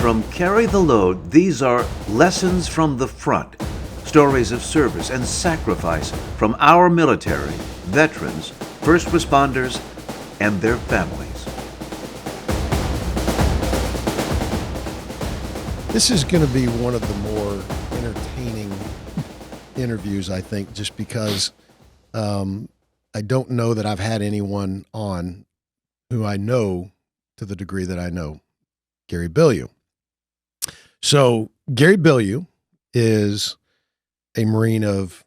From Carry the Load, these are Lessons from the Front, stories of service and sacrifice from our military, veterans, first responders, and their families. This is going to be one of the more entertaining interviews, I think, just because I don't know that I've had anyone on who I know to the degree that I know Gary Bileu. So Gary Bileu is a Marine of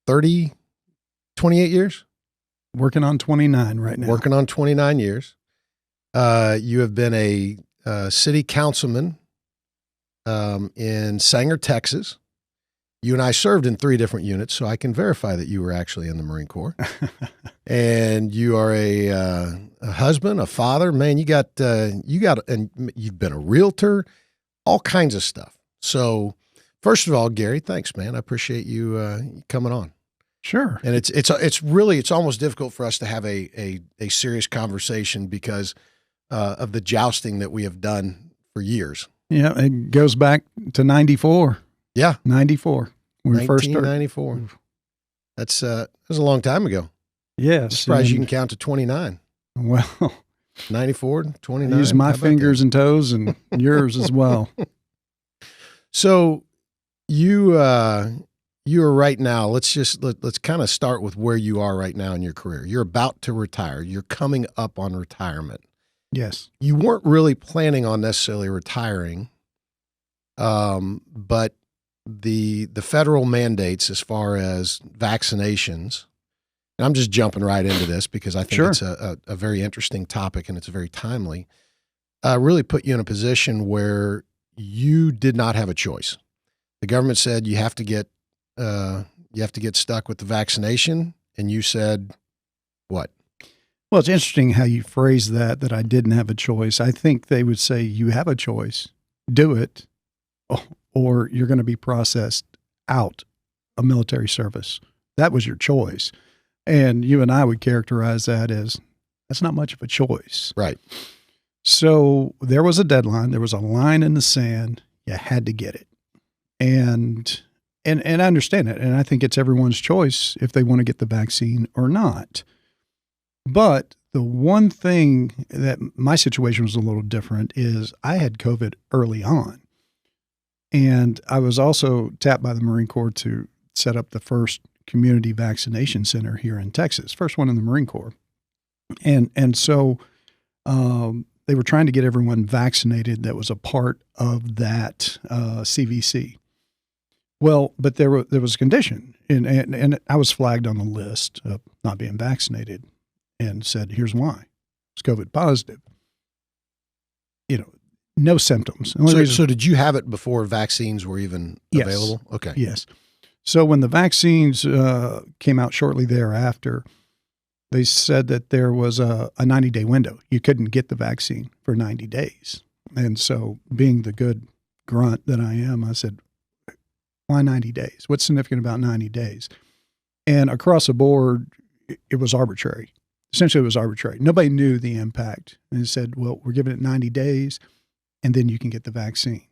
28 years? Working on 29 right now. Working on 29 years. You have been a city councilman in Sanger, Texas. You and I served in 3 different units, so I can verify that you were actually in the Marine Corps. And you are a husband, a father. Man, and you've been a realtor, all kinds of stuff. So, first of all, Gary, thanks, man. I appreciate you coming on. Sure. And it's almost difficult for us to have a serious conversation because of the jousting that we have done for years. Yeah, it goes back to 94. Yeah. 94. When we first started. 1994. That was a long time ago. Yes. I'm surprised you can count to 29. Well, 94, 29. I use my fingers and toes and yours as well. So you are right now, let's kind of start with where you are right now in your career. You're about to retire. You're coming up on retirement. Yes. You weren't really planning on necessarily retiring, but the federal mandates as far as vaccinations, and I'm just jumping right into this because I think it's a very interesting topic and it's very timely, really put you in a position where you did not have a choice. The government said you have to get stuck with the vaccination, and you said what? Well, it's interesting how you phrase that I didn't have a choice. I think they would say you have a choice. Do it, or you're going to be processed out of military service. That was your choice. And you and I would characterize that as that's not much of a choice. Right. So there was a deadline. There was a line in the sand. You had to get it. And I understand it. And I think it's everyone's choice if they want to get the vaccine or not. But the one thing that my situation was a little different is I had COVID early on. And I was also tapped by the Marine Corps to set up the first community vaccination center here in Texas, first one in the Marine Corps. And so they were trying to get everyone vaccinated that was a part of that CVC. Well, but there was a condition, and I was flagged on the list of not being vaccinated and said, here's why. It's COVID positive. No symptoms. So did you have it before vaccines were even available? Okay. Yes. So when the vaccines came out shortly thereafter, they said that there was a 90-day window. You couldn't get the vaccine for 90 days. And so being the good grunt that I am, I said, why 90 days? What's significant about 90 days? And across the board, it was arbitrary. Essentially, it was arbitrary. Nobody knew the impact. And they said, well, we're giving it 90 days, and then you can get the vaccine.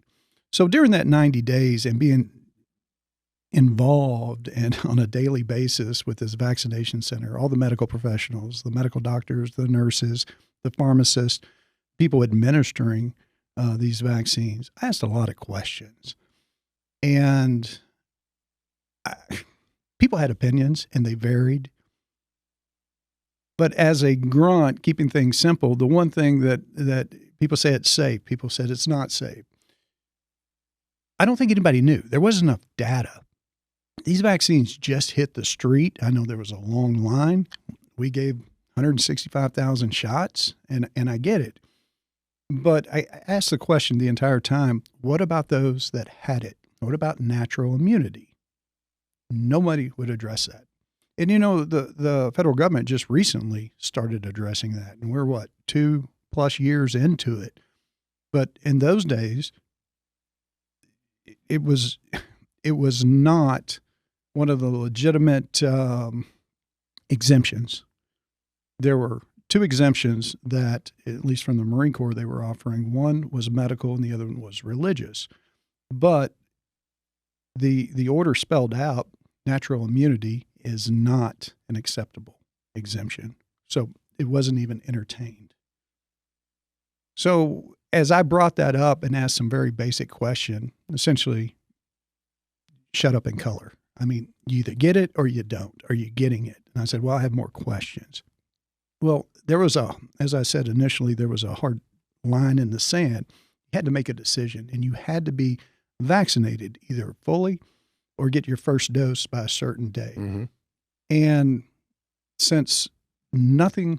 So during that 90 days and being involved and on a daily basis with this vaccination center, all the medical professionals, the medical doctors, the nurses, the pharmacists, people administering these vaccines, I asked a lot of questions. And people had opinions and they varied. But as a grunt, keeping things simple, the one thing that people say it's safe, people said it's not safe. I don't think anybody knew. There wasn't enough data. These vaccines just hit the street. I know there was a long line. We gave 165,000 shots, and I get it. But I asked the question the entire time, what about those that had it? What about natural immunity? Nobody would address that. And, the federal government just recently started addressing that. And we're, 2+ years into it. But in those days, it was not one of the legitimate exemptions. There were two exemptions that, at least from the Marine Corps, they were offering. One was medical and the other one was religious. But the order spelled out natural immunity is not an acceptable exemption. So it wasn't even entertained. So as I brought that up and asked some very basic question, essentially, shut up and color. I mean, you either get it or you don't. Are you getting it? And I said, well, I have more questions. Well, as I said initially, there was a hard line in the sand. You had to make a decision, and you had to be vaccinated either fully or get your first dose by a certain day. Mm-hmm. And since they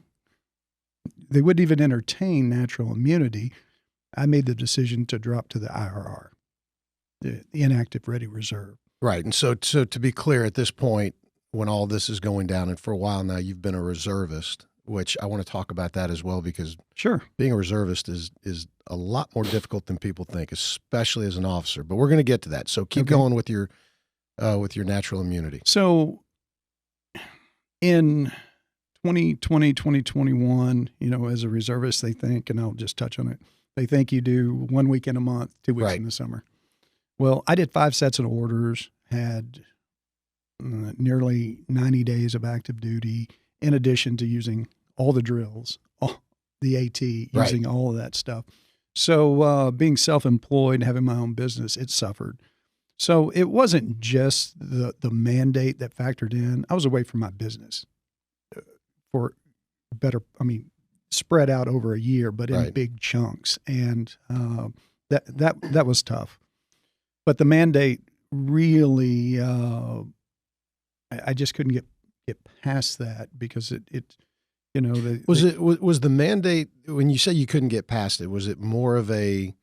wouldn't even entertain natural immunity, I made the decision to drop to the IRR, the inactive ready reserve. Right. And so to be clear, at this point, when all this is going down, and for a while now, you've been a reservist, which I want to talk about that as well, because sure, being a reservist is a lot more difficult than people think, especially as an officer. But we're going to get to that. So keep going with your natural immunity. So in 2020, 2021, as a reservist, they think, and I'll just touch on it, they think you do 1 weekend a month, 2 weeks in the summer. Well, I did 5 sets of orders, had nearly 90 days of active duty, in addition to using all the drills, the AT, using all of that stuff. So being self-employed, having my own business, it suffered. So it wasn't just the mandate that factored in. I was away from my business for spread out over a year, but in big chunks. And that was tough. But the mandate really, I just couldn't get past that, because was the mandate, when you say you couldn't get past it, was it more of a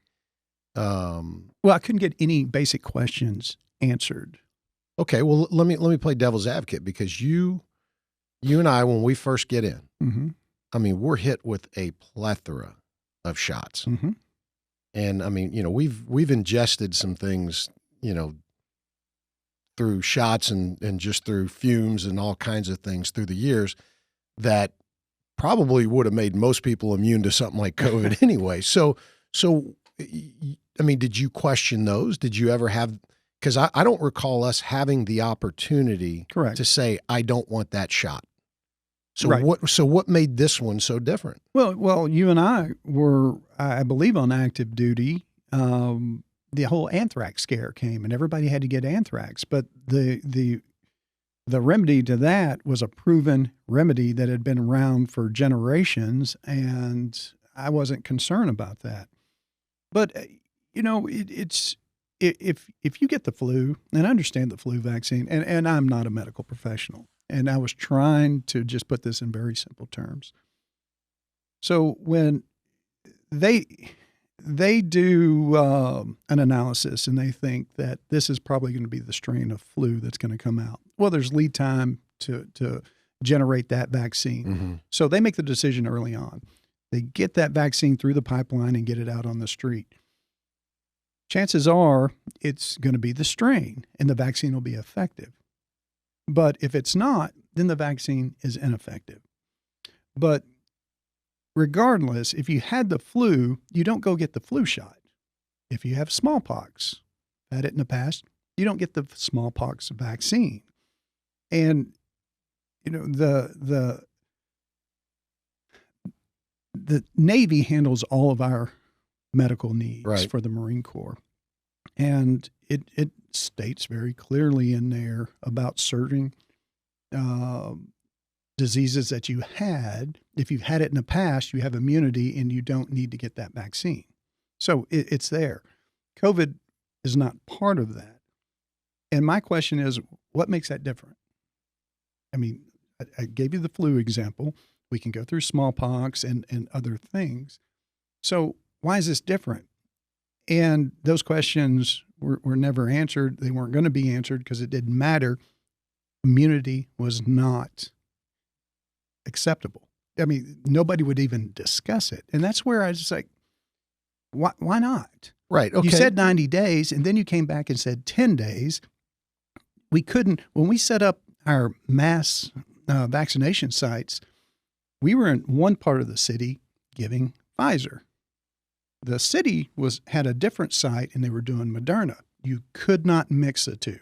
well, I couldn't get any basic questions answered. Okay, well, let me play devil's advocate, because you and I, when we first get in, mm-hmm. I mean, we're hit with a plethora of shots. Mm-hmm. And I mean, we've ingested some things, through shots and just through fumes and all kinds of things through the years that probably would have made most people immune to something like COVID anyway. So, I mean, did you question those? Did you ever have, because I don't recall us having the opportunity to say, I don't want that shot. So what made this one so different? Well, you and I were, I believe, on active duty. The whole anthrax scare came, and everybody had to get anthrax. But the remedy to that was a proven remedy that had been around for generations, and I wasn't concerned about that. But it's if you get the flu, and I understand the flu vaccine, and I'm not a medical professional, and I was trying to just put this in very simple terms. So when they do an analysis and they think that this is probably going to be the strain of flu that's going to come out. Well, there's lead time to generate that vaccine. Mm-hmm. So they make the decision early on. They get that vaccine through the pipeline and get it out on the street. Chances are it's going to be the strain and the vaccine will be effective. But if it's not, then the vaccine is ineffective. But regardless, if you had the flu, you don't go get the flu shot. If you have smallpox, had it in the past, you don't get the smallpox vaccine. And the Navy handles all of our medical needs for the Marine Corps. And it states very clearly in there about certain diseases that you had. If you've had it in the past, you have immunity and you don't need to get that vaccine. So it's there. COVID is not part of that. And my question is, what makes that different? I mean, I gave you the flu example. We can go through smallpox and other things. So why is this different? And those questions were never answered. They weren't going to be answered because it didn't matter. Immunity was not acceptable. I mean, nobody would even discuss it. And that's where I was just like, why not? Right. Okay. You said 90 days, and then you came back and said 10 days. We couldn't, when we set up our mass vaccination sites, We were in one part of the city giving Pfizer. The city had a different site, and they were doing Moderna. You could not mix the two.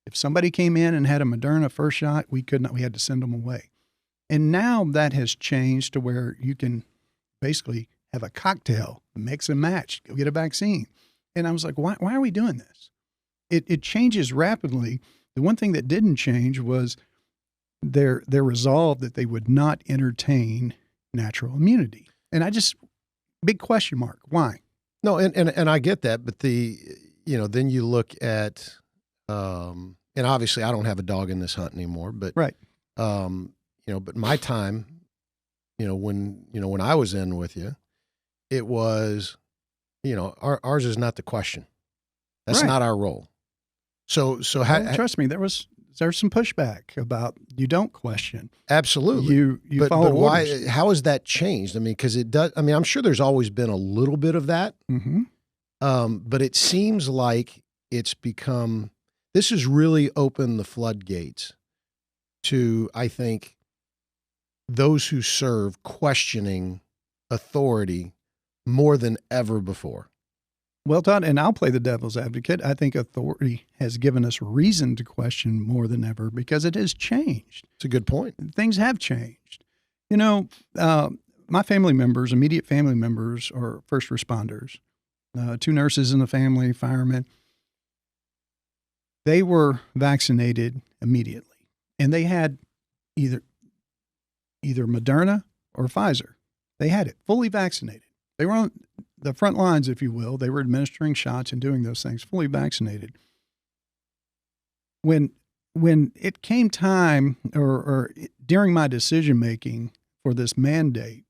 If somebody came in and had a Moderna first shot, we could not. We had to send them away. And now that has changed to where you can basically have a cocktail, mix and match, go get a vaccine. And I was like, why are we doing this? It changes rapidly. The one thing that didn't change was their resolve that they would not entertain natural immunity. And big question mark. Why? No, and I get that, but then you look at, and obviously I don't have a dog in this hunt anymore, but right. But my time, when I was in with you, it was, ours is not the question. That's not our role. So trust me, there's some pushback about you don't question. Absolutely. You follow orders. Why? How has that changed? I mean, because it does. I mean, I'm sure there's always been a little bit of that. Mm-hmm. But it seems like it's become. This has really opened the floodgates to, I think, those who serve questioning authority more than ever before. Well, Todd, and I'll play the devil's advocate. I think authority has given us reason to question more than ever because it has changed. It's a good point. Things have changed. My family members, immediate family members, are first responders. 2 nurses in the family, firemen. They were vaccinated immediately, and they had either Moderna or Pfizer. They had it fully vaccinated. They were on the front lines, if you will. They were administering shots and doing those things, fully vaccinated. When it came time, or during my decision making for this mandate,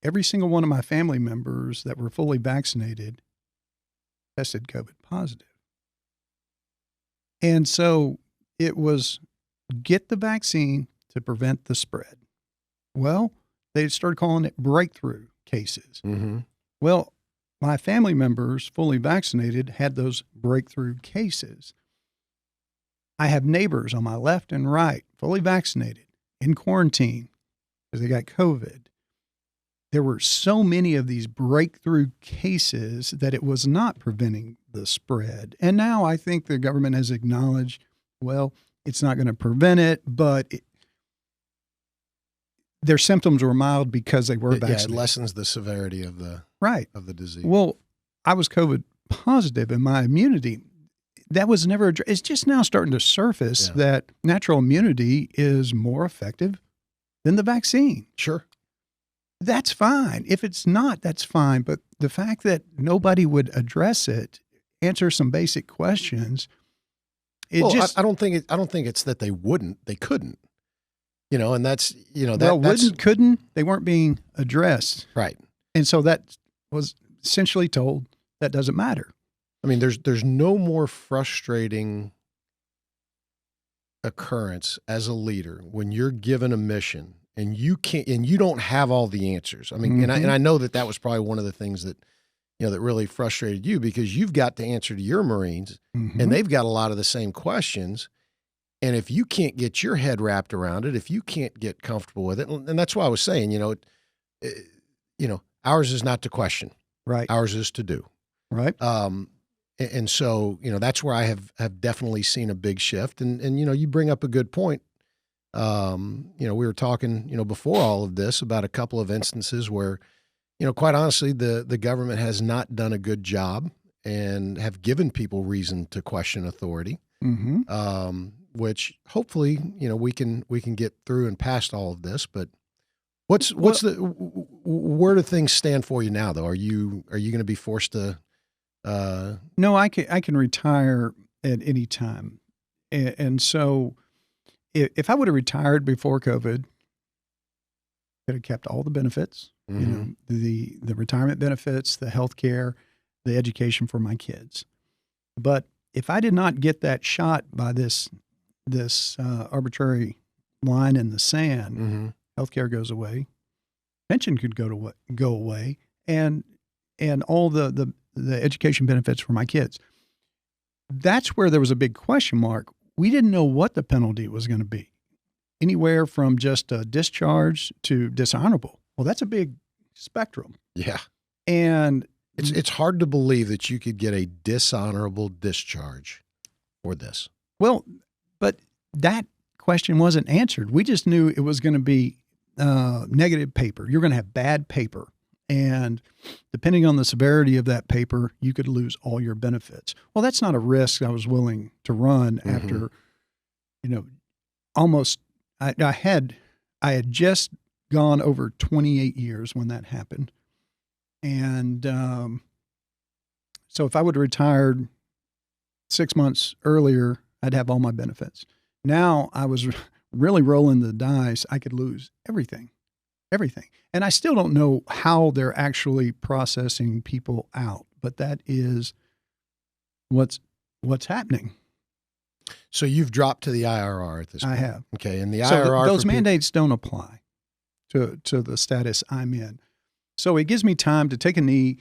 every single one of my family members that were fully vaccinated tested COVID positive. And so it was get the vaccine to prevent the spread. Well, they started calling it breakthrough cases. Mm-hmm. Well, my family members, fully vaccinated, had those breakthrough cases. I have neighbors on my left and right, fully vaccinated, in quarantine because they got COVID. There were so many of these breakthrough cases that it was not preventing the spread. And now I think the government has acknowledged, well, it's not going to prevent it, but their symptoms were mild because they were vaccinated. Yeah, it lessens the severity of the disease. Well, I was COVID positive, and my immunity, that was never addressed. It's just now starting to surface that natural immunity is more effective than the vaccine. Sure. That's fine. If it's not, that's fine. But the fact that nobody would address it, answer some basic questions, I don't think it's that they wouldn't. They couldn't. And that's couldn't. They weren't being addressed. Right. And so that was essentially told that doesn't matter. I mean, there's no more frustrating occurrence as a leader when you're given a mission and you don't have all the answers. I mean, Mm-hmm. and I know that was probably one of the things that that really frustrated you because you've got to answer to your Marines Mm-hmm. and they've got a lot of the same questions. And if you can't get your head wrapped around it, if you can't get comfortable with it, and that's why I was saying, ours is not to question, Right. Ours is to do, Right. And so that's where I have definitely seen a big shift. And you bring up a good point. We were talking before all of this about a couple of instances where quite honestly the government has not done a good job and have given people reason to question authority. Mm-hmm. Which hopefully, we can get through and past all of this, but where do things stand for you now though? Are you going to be forced to, No, I can retire at any time. And so if I would have retired before COVID, could have kept all the benefits, Mm-hmm. the retirement benefits, the health care, the education for my kids. But if I did not get that shot by this arbitrary line in the sand, Mm-hmm. healthcare goes away, pension could go away, and all the education benefits for my kids. That's where there was a big question mark. We didn't know what the penalty was going to be. anywhere from just a discharge to dishonorable. Well, that's a big spectrum. Yeah. And It's hard to believe that you could get a dishonorable discharge for this. well, but that question wasn't answered. We just knew it was going to be negative paper. You're going to have bad paper. And depending on the severity of that paper, you could lose all your benefits. Well, that's not a risk I was willing to run after, almost, I had just gone over 28 years when that happened. And so if I would have retired 6 months earlier, I'd have all my benefits. Now I was really rolling the dice. I could lose everything. And I still don't know how they're actually processing people out, but that is what's happening. So you've dropped to the IRR at this point. I have. Okay. And the So IRR. those mandates don't apply to the status I'm in. So it gives me time to take a knee,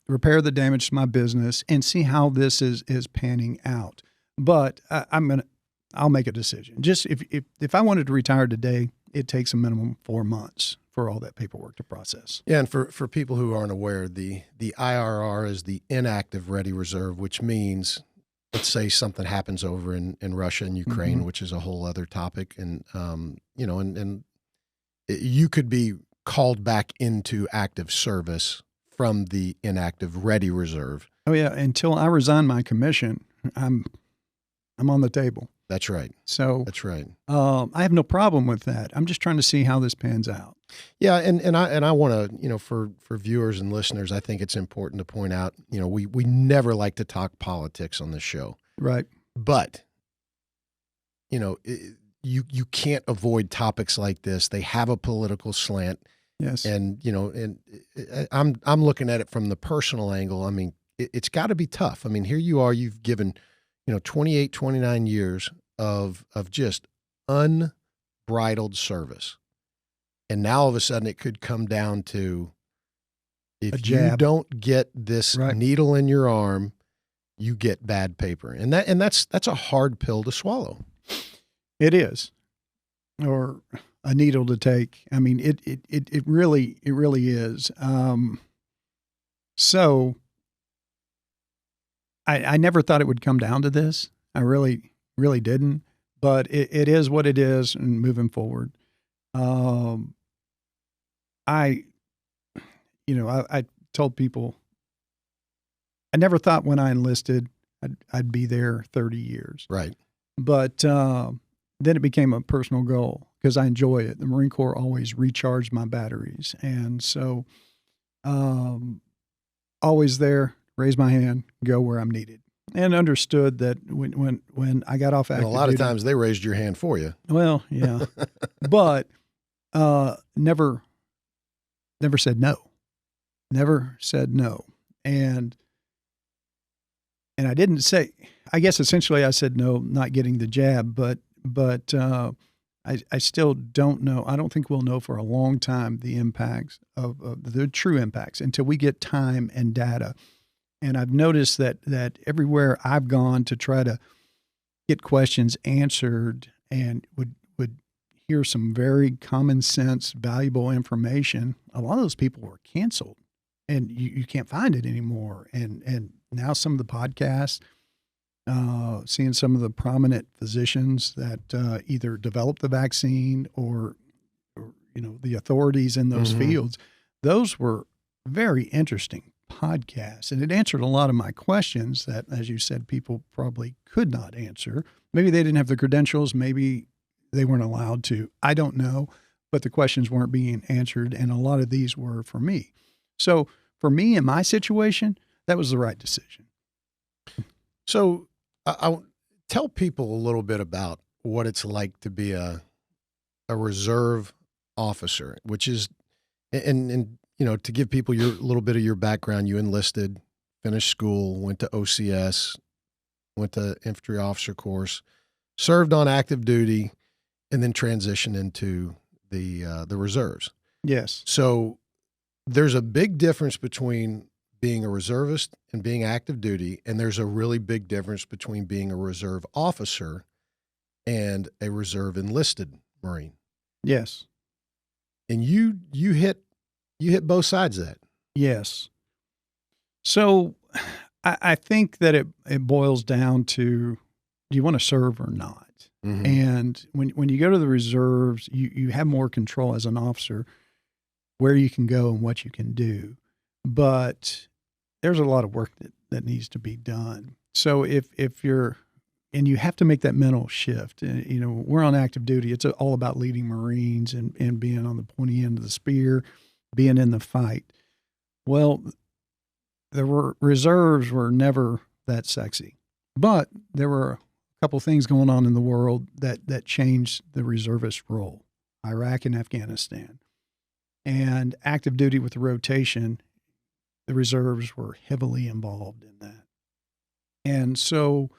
repair the damage to my business, and see how this is panning out. But I'll make a decision. Just if I wanted to retire today, it takes a minimum 4 months for all that paperwork to process. Yeah, and for people who aren't aware, the IRR is the inactive ready reserve, which means, let's say something happens over in Russia and Ukraine, which is a whole other topic, and you could be called back into active service from the inactive ready reserve. Oh yeah, until I resign my commission, I'm on the table. That's right. So that's right. I have no problem with that. I'm just trying to see how this pans out. Yeah, and I want to, for viewers and listeners, I think it's important to point out, we never like to talk politics on this show. Right. But you can't avoid topics like this. They have a political slant. Yes. And I'm looking at it from the personal angle. I mean, it's got to be tough. I mean, here you are, you've given 28, 29 years of just unbridled service. And now all of a sudden it could come down to, if you don't get this needle in your arm, you get bad paper. And that's a hard pill to swallow. It is. Or a needle to take. I mean, it really is. So I never thought it would come down to this. I really didn't, but it is what it is, and moving forward. I told people, I never thought when I enlisted, I'd be there 30 years. Right. But then it became a personal goal because I enjoy it. The Marine Corps always recharged my batteries. And so always there, raise my hand, go where I'm needed. And understood that when I got off active duty. And a lot of times they raised your hand for you. Well, yeah. But never said no. Never said no. And I didn't say, I guess essentially I said no, not getting the jab, but I still don't know. I don't think we'll know for a long time the impacts of the true impacts until we get time and data. And I've noticed that everywhere I've gone to try to get questions answered and would hear some very common sense, valuable information, a lot of those people were canceled and you can't find it anymore. And now some of the podcasts, seeing some of the prominent physicians that either developed the vaccine or the authorities in those fields, those were very interesting podcasts. And it answered a lot of my questions that, as you said, people probably could not answer. Maybe they didn't have the credentials. Maybe they weren't allowed to. I don't know. But the questions weren't being answered. And a lot of these were for me. So for me in my situation, that was the right decision. So I'll tell people a little bit about what it's like to be a reserve officer, which is, and to give people a little bit of your background. You enlisted, finished school, went to OCS, went to infantry officer course, served on active duty, and then transitioned into the reserves. Yes. So there's a big difference between being a reservist and being active duty, and there's a really big difference between being a reserve officer and a reserve enlisted Marine. Yes. And you hit both sides of that. Yes. So I think that it boils down to, do you want to serve or not? Mm-hmm. And when you go to the reserves, you have more control as an officer where you can go and what you can do. But there's a lot of work that needs to be done. So if you're, and you have to make that mental shift. We're on active duty. It's all about leading Marines and being on the pointy end of the spear, being in the fight. Well, the reserves were never that sexy, but there were a couple things going on in the world that changed the reservist role: Iraq and Afghanistan, and active duty with the rotation. The reserves were heavily involved in that, and so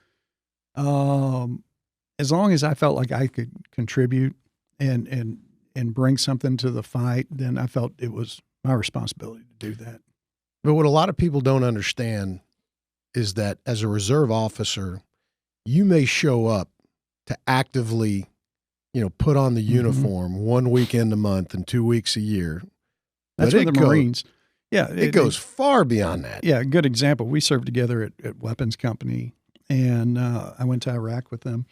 as long as I felt like I could contribute and bring something to the fight, then I felt it was my responsibility to do that. But what a lot of people don't understand is that as a reserve officer, you may show up to actively, put on the uniform 1 weekend a month and 2 weeks a year. That's what the Marines. Yeah. It goes far beyond that. Yeah. Good example. We served together at Weapons Company, and I went to Iraq with them.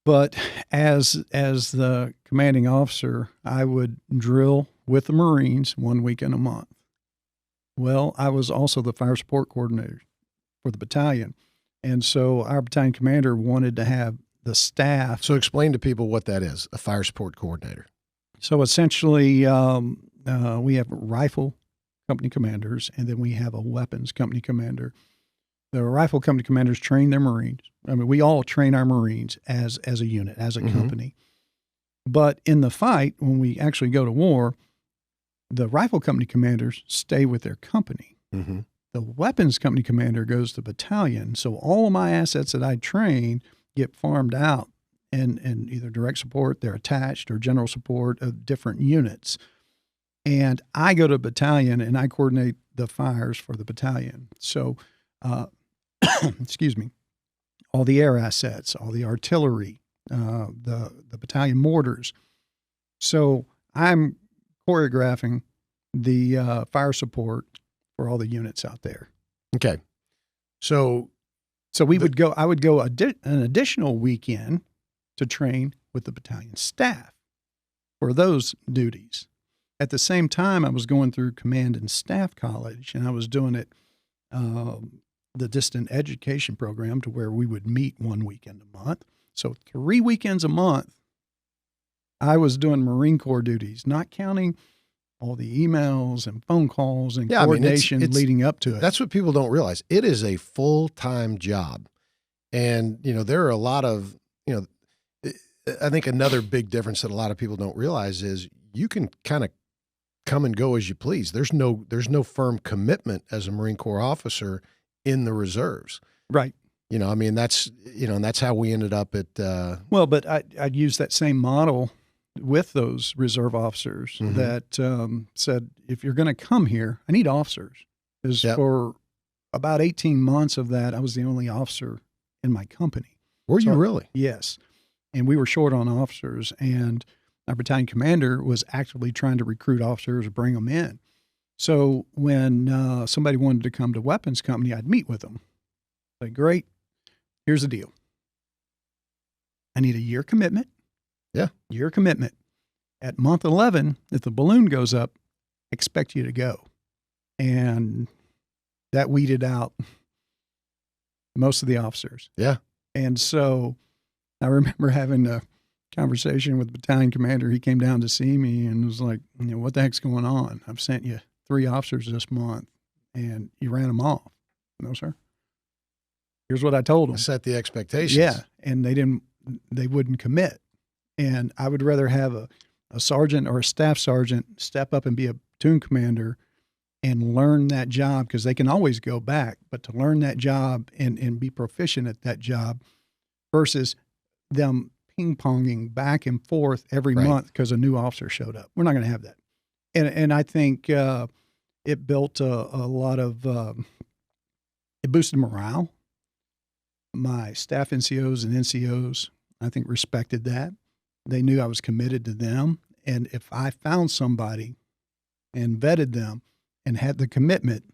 But as the commanding officer, I would drill with the Marines 1 weekend a month. Well, I was also the fire support coordinator for the battalion. And so our battalion commander wanted to have the staff. So explain to people what that is, a fire support coordinator. So essentially, we have rifle company commanders, and then we have a weapons company commander. The rifle company commanders train their Marines. I mean, we all train our Marines as a unit, as a company. But in the fight, when we actually go to war, the rifle company commanders stay with their company. Mm-hmm. The weapons company commander goes to battalion. So all of my assets that I train get farmed out in either direct support, they're attached, or general support of different units. And I go to battalion and I coordinate the fires for the battalion. So, excuse me, all the air assets, all the artillery, the battalion mortars. So I'm choreographing the fire support for all the units out there. Okay. So I would go an additional weekend to train with the battalion staff for those duties. At the same time, I was going through command and staff college, and I was doing it, the distant education program, to where we would meet 1 weekend a month. So 3 weekends a month, I was doing Marine Corps duties, not counting all the emails and phone calls and coordination leading up to it. That's what people don't realize. It is a full-time job. And, there are a lot of, I think another big difference that a lot of people don't realize is you can kind of come and go as you please. There's no firm commitment as a Marine Corps officer in the reserves. Right. That's how we ended up at, well, but I'd use that same model with those reserve officers that said, if you're going to come here, I need officers. Because for about 18 months of that, I was the only officer in my company. Were you really? Yes. And we were short on officers, and our battalion commander was actively trying to recruit officers, bring them in. So when somebody wanted to come to weapons company, I'd meet with them. Like, great, here's the deal. I need a year commitment. Yeah. Year commitment. At month 11, if the balloon goes up, expect you to go. And that weeded out most of the officers. Yeah. And so I remember having a conversation with the battalion commander. He came down to see me and was like, what the heck's going on? I've sent you 3 officers this month and you ran them off. No, sir. Here's what I told them. Set the expectations. Yeah. And they wouldn't commit. And I would rather have a sergeant or a staff sergeant step up and be a platoon commander and learn that job, because they can always go back, but to learn that job and be proficient at that job versus them ping-ponging back and forth every month because a new officer showed up. We're not going to have that. And I think it built a lot of, it boosted morale. My staff NCOs and NCOs I think respected that. They knew I was committed to them. And if I found somebody and vetted them and had the commitment,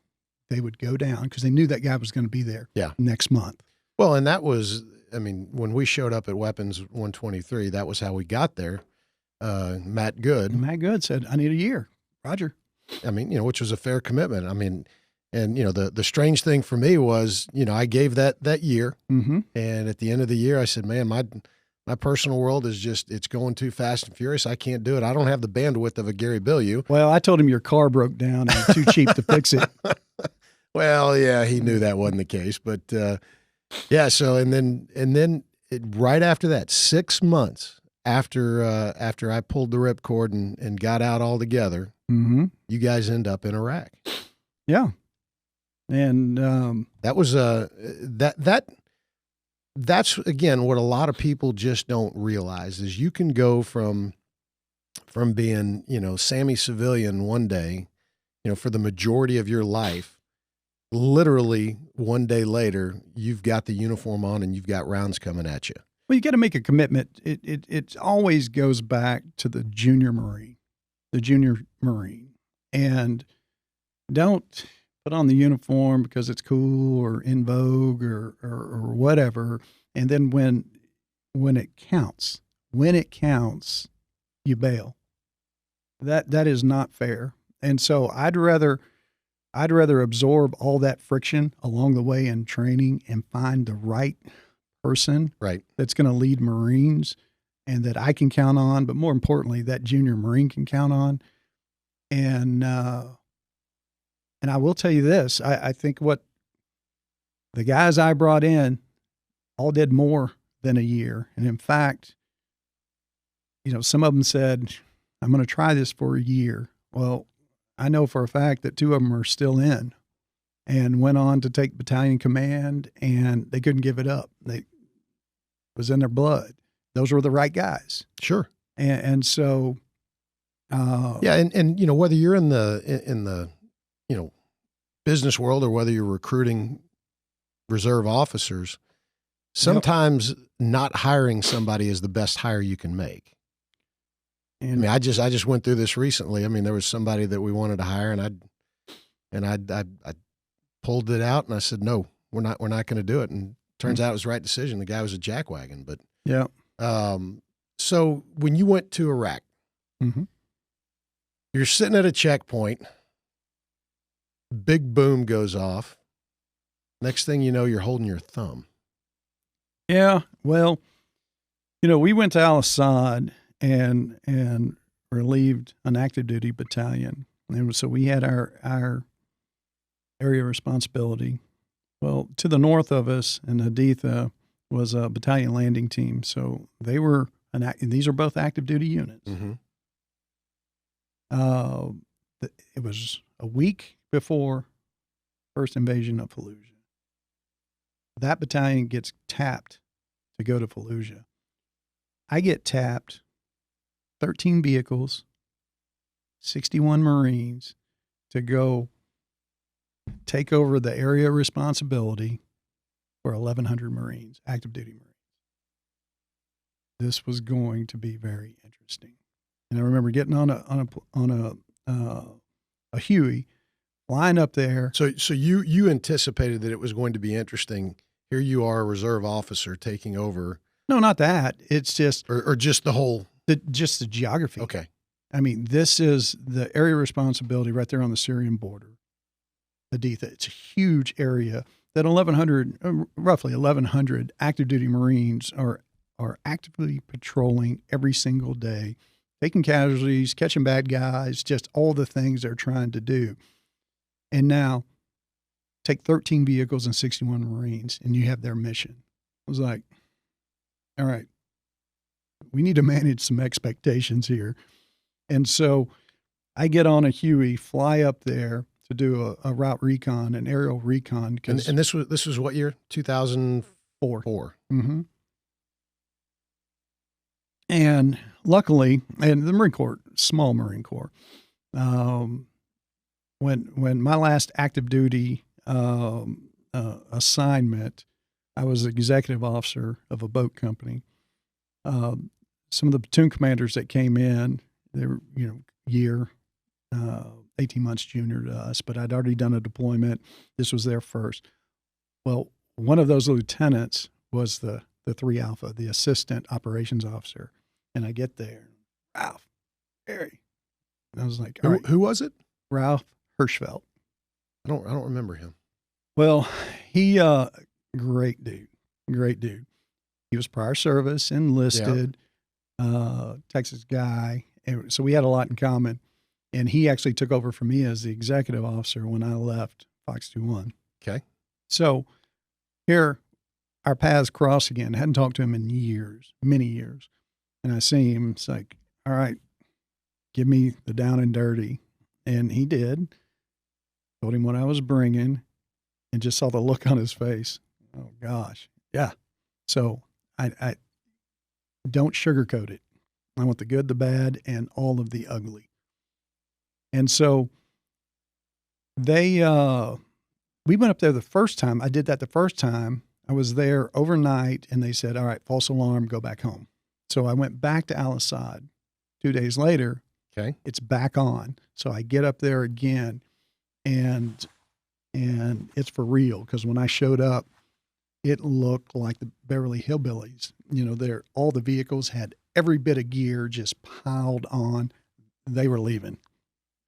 they would go down because they knew that guy was going to be there next month. Well, and that was, I mean, when we showed up at Weapons 123, that was how we got there. Matt Good said, I need a year. Roger. I mean, which was a fair commitment. I mean, and, the strange thing for me was, I gave that year. Mm-hmm. And at the end of the year, I said, man, my personal world is just, it's going too fast and furious. I can't do it. I don't have the bandwidth of a Gary Bileu. Well, I told him your car broke down and too cheap to fix it. Well, yeah, he knew that wasn't the case, but yeah. So, and then right after that, 6 months after I pulled the ripcord and got out altogether, mm-hmm. you guys end up in Iraq. Yeah. And that was that's again what a lot of people just don't realize is you can go from being, Sammy Civilian one day, for the majority of your life, literally one day later, you've got the uniform on and you've got rounds coming at you. Well, you got to make a commitment. It always goes back to the junior Marine, and don't put on the uniform because it's cool or in vogue or whatever. And then when it counts, you bail. That is not fair. And so I'd rather absorb all that friction along the way in training and find the right person that's going to lead Marines and that I can count on, but more importantly, that junior Marine can count on. And I will tell you this, I think what the guys I brought in all did more than a year. And in fact, some of them said, I'm going to try this for a year. Well, I know for a fact that 2 of them are still in and went on to take battalion command, and they couldn't give it up. It was in their blood. Those were the right guys. Sure. And so, yeah. And, whether you're in the, business world or whether you're recruiting reserve officers, sometimes not hiring somebody is the best hire you can make. And I just went through this recently. I mean, there was somebody that we wanted to hire, and I pulled it out and I said, no, we're not going to do it. And turns out it was the right decision. The guy was a jackwagon, but yeah. So when you went to Iraq, mm-hmm. you're sitting at a checkpoint, big boom goes off. Next thing you know, you're holding your thumb. Yeah. Well, we went to Al-Assad and relieved an active duty battalion. And so we had our area responsibility. Well, to the north of us in Haditha was a battalion landing team. So they were these are both active duty units. Mm-hmm. It was a week before first invasion of Fallujah. That battalion gets tapped to go to Fallujah. I get tapped 13 vehicles, 61 Marines to go take over the area responsibility for 1,100 Marines, active duty Marines. This was going to be very interesting. And I remember getting on a Huey, flying up there. So you anticipated that it was going to be interesting. Here you are, a reserve officer taking over. No, not that. It's just or just the whole. Just the geography. Okay. I mean, this is the area responsibility right there on the Syrian border. Haditha. It's a huge area that roughly 1,100 active duty Marines are actively patrolling every single day, taking casualties, catching bad guys, just all the things they're trying to do. And now take 13 vehicles and 61 Marines and you have their mission. I was like, all right, we need to manage some expectations here. And so I get on a Huey, fly up there to do a route recon, an aerial recon. And this was what year? 2004. Mm-hmm. And luckily, and the Marine Corps, small Marine Corps, when my last active duty assignment, I was executive officer of a boat company. some of the platoon commanders that came in, they were, year, 18 months junior to us, but I'd already done a deployment. This was their first. Well, one of those lieutenants was the 3 Alpha, the assistant operations officer. And I get there, Ralph, Gary. And I was like, all right. Who was it? Ralph Hirschfeld. I don't remember him. Well, he, great dude. He was prior service, enlisted, Texas guy. And so we had a lot in common. And he actually took over for me as the executive officer when I left Fox 2-1. Okay. So here, our paths cross again. I hadn't talked to him in years, many years. And I see him. It's like, all right, give me the down and dirty. And he did. Told him what I was bringing and just saw the look on his face. Oh, gosh. Yeah. So I don't sugarcoat it. I want the good, the bad, and all of the ugly. And so we went up there the first time. I did that the first time. I was there overnight, and they said, all right, false alarm, go back home. So I went back to Al-Assad 2 days later. Okay. It's back on. So I get up there again, and it's for real, because when I showed up, it looked like the Beverly Hillbillies. All the vehicles had every bit of gear just piled on. They were leaving.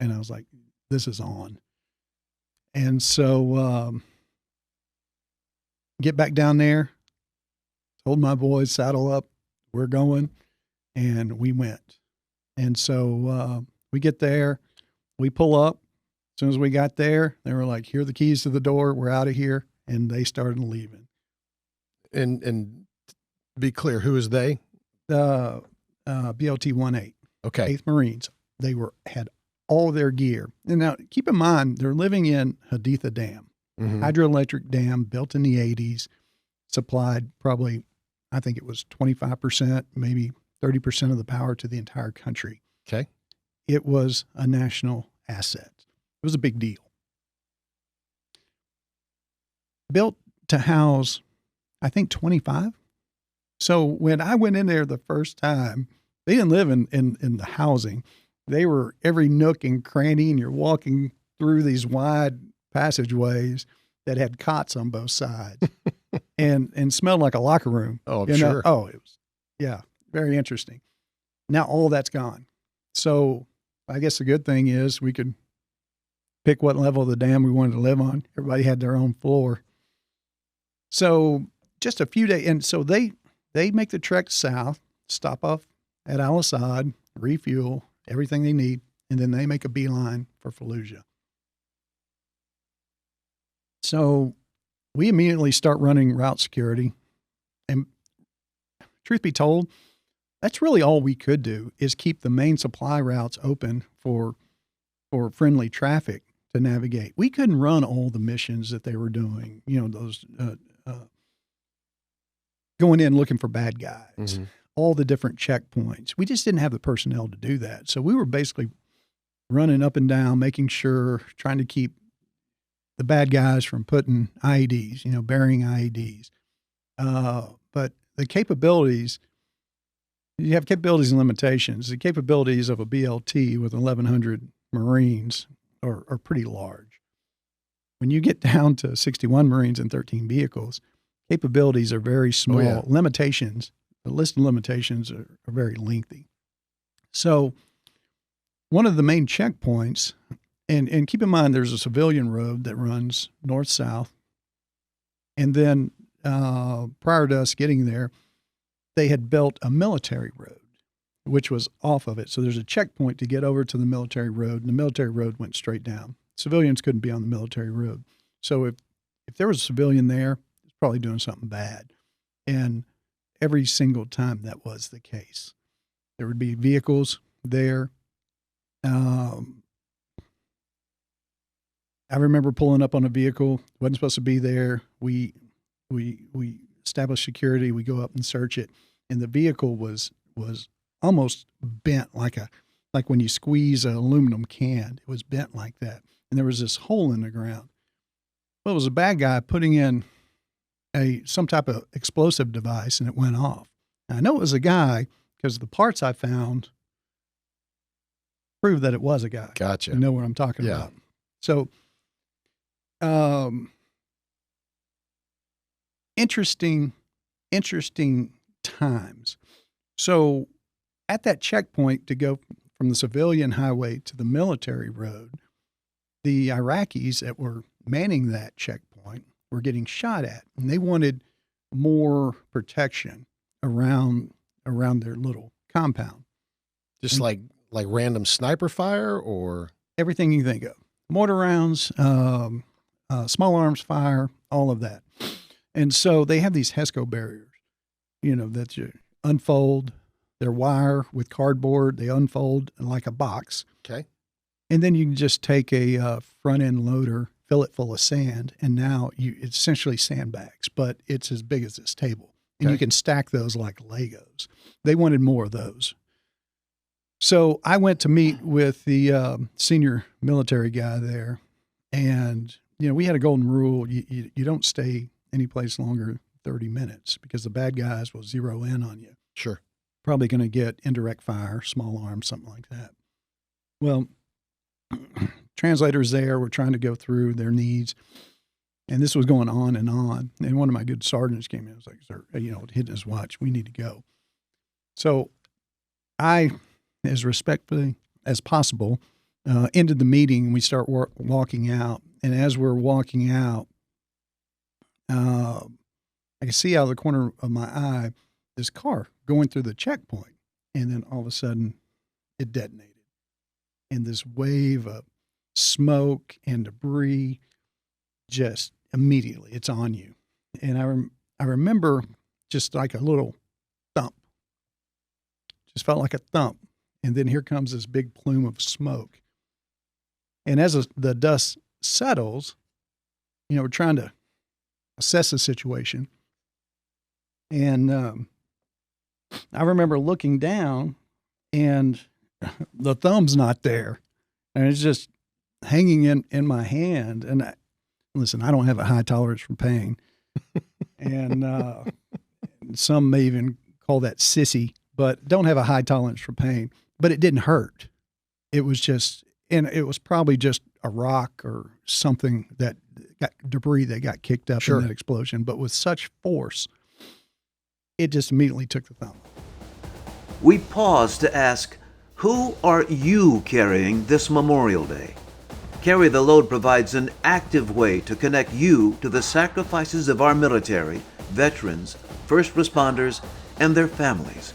And I was like, this is on. And so get back down there, told my boys, saddle up, we're going. And we went. And so we get there, we pull up. As soon as we got there, they were like, here are the keys to the door, we're out of here. And they started leaving. And be clear, who is they? BLT 1-8. Okay. 8th Marines. They had all their gear. And now keep in mind, they're living in Haditha Dam, hydroelectric dam built in the 80s, supplied probably, I think it was 25%, maybe 30% of the power to the entire country. Okay. It was a national asset. It was a big deal. Built to house, I think, 25. So when I went in there the first time, they didn't live in the housing. They were every nook and cranny, and you're walking through these wide passageways that had cots on both sides and smelled like a locker room. Oh, I'm sure. Oh, it was, very interesting. Now all that's gone. So I guess the good thing is we could pick what level of the dam we wanted to live on. Everybody had their own floor. So just a few days. And so they make the trek south, stop off at Al-Assad, refuel, everything they need, and then they make a beeline for Fallujah. So we immediately start running route security. And truth be told, that's really all we could do, is keep the main supply routes open for friendly traffic to navigate. We couldn't run all the missions that they were doing, those going in looking for bad guys, all the different checkpoints. We just didn't have the personnel to do that. So we were basically running up and down, making sure, trying to keep the bad guys from putting IEDs, burying IEDs. But the capabilities, you have capabilities and limitations. The capabilities of a BLT with 1,100 Marines are pretty large. When you get down to 61 Marines and 13 vehicles, capabilities are very small. Oh, yeah. Limitations, the list of limitations are very lengthy. So one of the main checkpoints, and keep in mind there's a civilian road that runs north-south. And then prior to us getting there, they had built a military road, which was off of it. So there's a checkpoint to get over to the military road, and the military road went straight down. Civilians couldn't be on the military road. So if there was a civilian there, it's probably doing something bad. And every single time that was the case. There would be vehicles there. I remember pulling up on a vehicle, wasn't supposed to be there. We establish security. We go up and search it, and the vehicle was almost bent like when you squeeze an aluminum can. It was bent like that, and there was this hole in the ground. Well, it was a bad guy putting in some type of explosive device, and it went off. I know it was a guy because the parts I found prove that it was a guy. Gotcha. You know what I'm talking about. So, interesting times. So at that checkpoint to go from the civilian highway to the military road, the Iraqis that were manning that checkpoint were getting shot at, and they wanted more protection around their little compound. Just like random sniper fire, or Everything you think of. Mortar rounds, small arms fire, all of that. And so they have these HESCO barriers, that you unfold. They're wire with cardboard. They unfold like a box. okay, And then you can just take a front end loader, fill it full of sand, and now it's essentially sandbags, but it's as big as this table. And you can stack those like Legos. They wanted more of those. So I went to meet with the senior military guy there, and we had a golden rule: you don't stay any place longer than 30 minutes because the bad guys will zero in on you. sure. Probably going to get indirect fire, small arms, something like that. Well, translators there were trying to go through their needs, and this was going on. And one of my good sergeants came in and was like, "Sir, hitting his watch, we need to go." So I, as respectfully as possible, ended the meeting, and we start walking out. And as we're walking out, I can see out of the corner of my eye this car going through the checkpoint, and then all of a sudden it detonated. And this wave of smoke and debris, just immediately, it's on you. And I remember just like a little thump. Just felt like a thump. And then here comes this big plume of smoke. And as the dust settles, we're trying to assess the situation. And I remember looking down, and the thumb's not there. And it's just hanging in my hand. And listen, I don't have a high tolerance for pain. And some may even call that sissy, but don't have a high tolerance for pain. But it didn't hurt. It was just, and it was probably just a rock or something that got debris that got kicked up in that explosion. But with such force, it just immediately took the thumb. We pause to ask, who are you carrying this Memorial Day? Carry the Load provides an active way to connect you to the sacrifices of our military, veterans, first responders, and their families.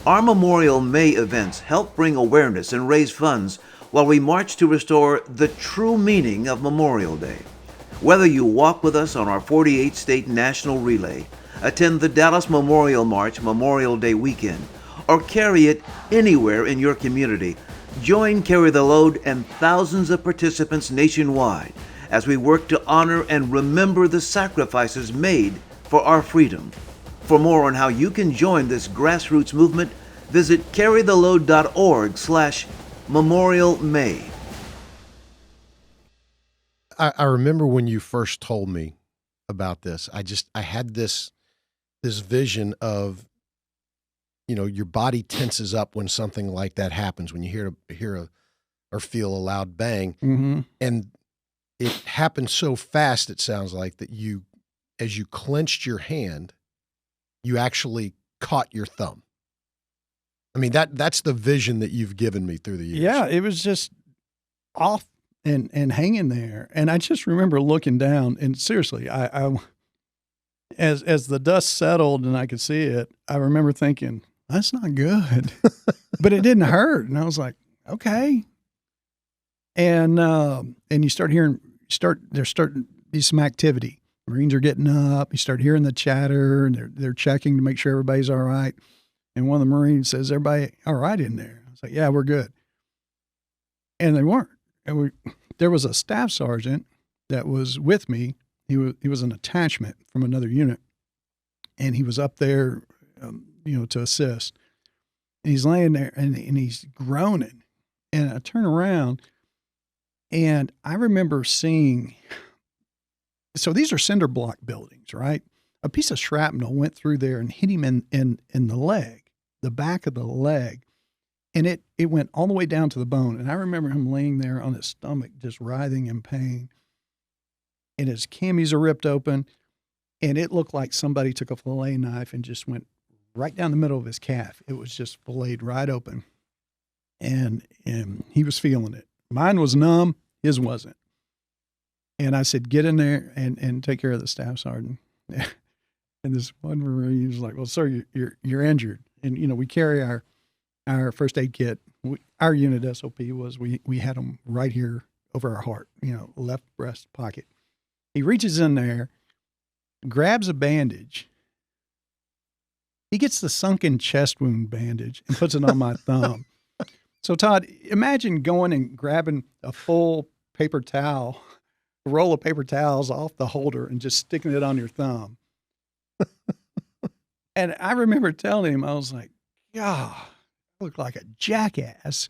Our Memorial May events help bring awareness and raise funds while we march to restore the true meaning of Memorial Day. Whether you walk with us on our 48-state national relay, attend the Dallas Memorial March Memorial Day weekend, or carry it anywhere in your community, join Carry the Load and thousands of participants nationwide as we work to honor and remember the sacrifices made for our freedom. For more on how you can join this grassroots movement, visit carrytheload.org/Memorial May. I remember when you first told me about this. I had this vision of, your body tenses up when something like that happens, when you hear or feel a loud bang. Mm-hmm. And it happened so fast, it sounds like, that as you clenched your hand, you actually caught your thumb. I mean, that's the vision that you've given me through the years. Yeah, it was just off and hanging there. And I just remember looking down, and seriously, I as the dust settled and I could see it, I remember thinking, that's not good. But it didn't hurt. And I was like, okay. And you start hearing, there's starting to be some activity. Marines are getting up. You start hearing the chatter, and they're checking to make sure everybody's all right. And one of the Marines says, "Everybody all right in there?" I was like, "Yeah, we're good." And they weren't. And there was a staff sergeant that was with me. He was an attachment from another unit, and he was up there, to assist. And he's laying there, and he's groaning. And I turn around, and I remember seeing. So these are cinder block buildings, right? a piece of shrapnel went through there and hit him in the leg, the back of the leg. And it went all the way down to the bone. And I remember him laying there on his stomach, just writhing in pain. And his camis are ripped open. And it looked like somebody took a fillet knife and just went right down the middle of his calf. It was just filleted right open. And he was feeling it. Mine was numb. His wasn't. And I said, get in there and take care of the staff sergeant. And this one Marine was like, well, sir, you're injured. And, you know, we carry our first aid kit. Our unit SOP was we had them right here over our heart, you know, left breast pocket. He reaches in there, grabs a bandage. He gets the sunken chest wound bandage and puts it on my thumb. So, Todd, imagine going and grabbing a full paper towel, a roll of paper towels off the holder and just sticking it on your thumb. And I remember telling him, I was like, God, I look like a jackass.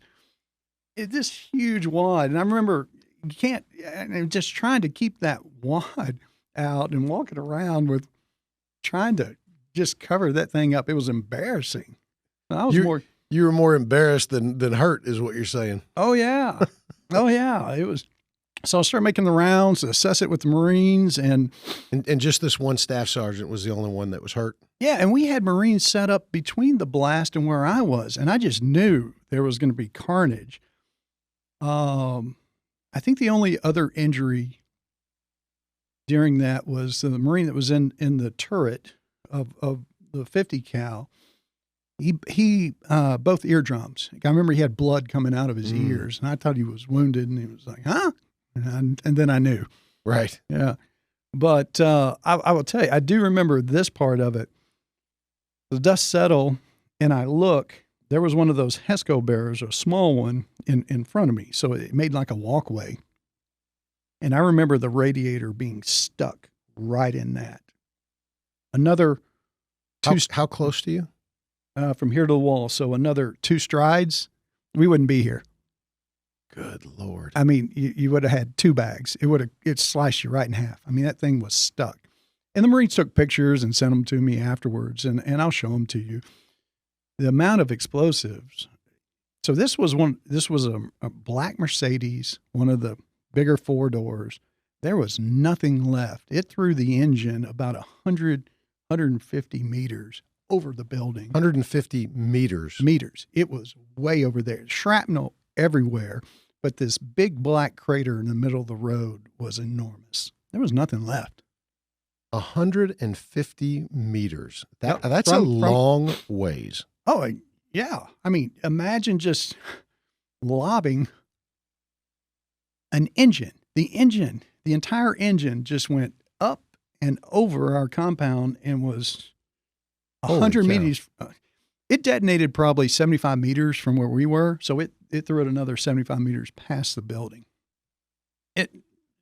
This huge wad. And I remember and just trying to keep that wad out and walking around with trying to just cover that thing up. It was embarrassing. You were more embarrassed than hurt, is what you're saying. Oh, yeah. Oh, yeah. It was. So I started making the rounds, assess it with the Marines. And just this one staff sergeant was the only one that was hurt? Yeah, and we had Marines set up between the blast and where I was, and I just knew there was going to be carnage. I think the only other injury during that was the Marine that was in the turret of the 50 cal. He both eardrums. I remember he had blood coming out of his ears, and I thought he was wounded, and he was like, huh? And then I knew. Right. Yeah. But I will tell you, I do remember this part of it. The dust settled, and I look. There was one of those HESCO bearers, a small one, in front of me. So it made like a walkway. And I remember the radiator being stuck right in that. Another How close to you? From here to the wall. So another 2 strides, we wouldn't be here. Good Lord. I mean, you would have had 2 bags. It sliced you right in half. I mean, that thing was stuck. And the Marines took pictures and sent them to me afterwards, and I'll show them to you. The amount of explosives. So this was a black Mercedes, one of the bigger 4 doors. There was nothing left. It threw the engine about 150 meters over the building. 150 meters. It was way over there. Shrapnel everywhere, but this big black crater in the middle of the road was enormous. There was nothing left. 150 meters. That's a long ways. Oh, yeah. I mean, imagine just lobbing an engine. The entire engine just went up and over our compound and was 100 meters. It detonated probably 75 meters from where we were. So it threw it another 75 meters past the building.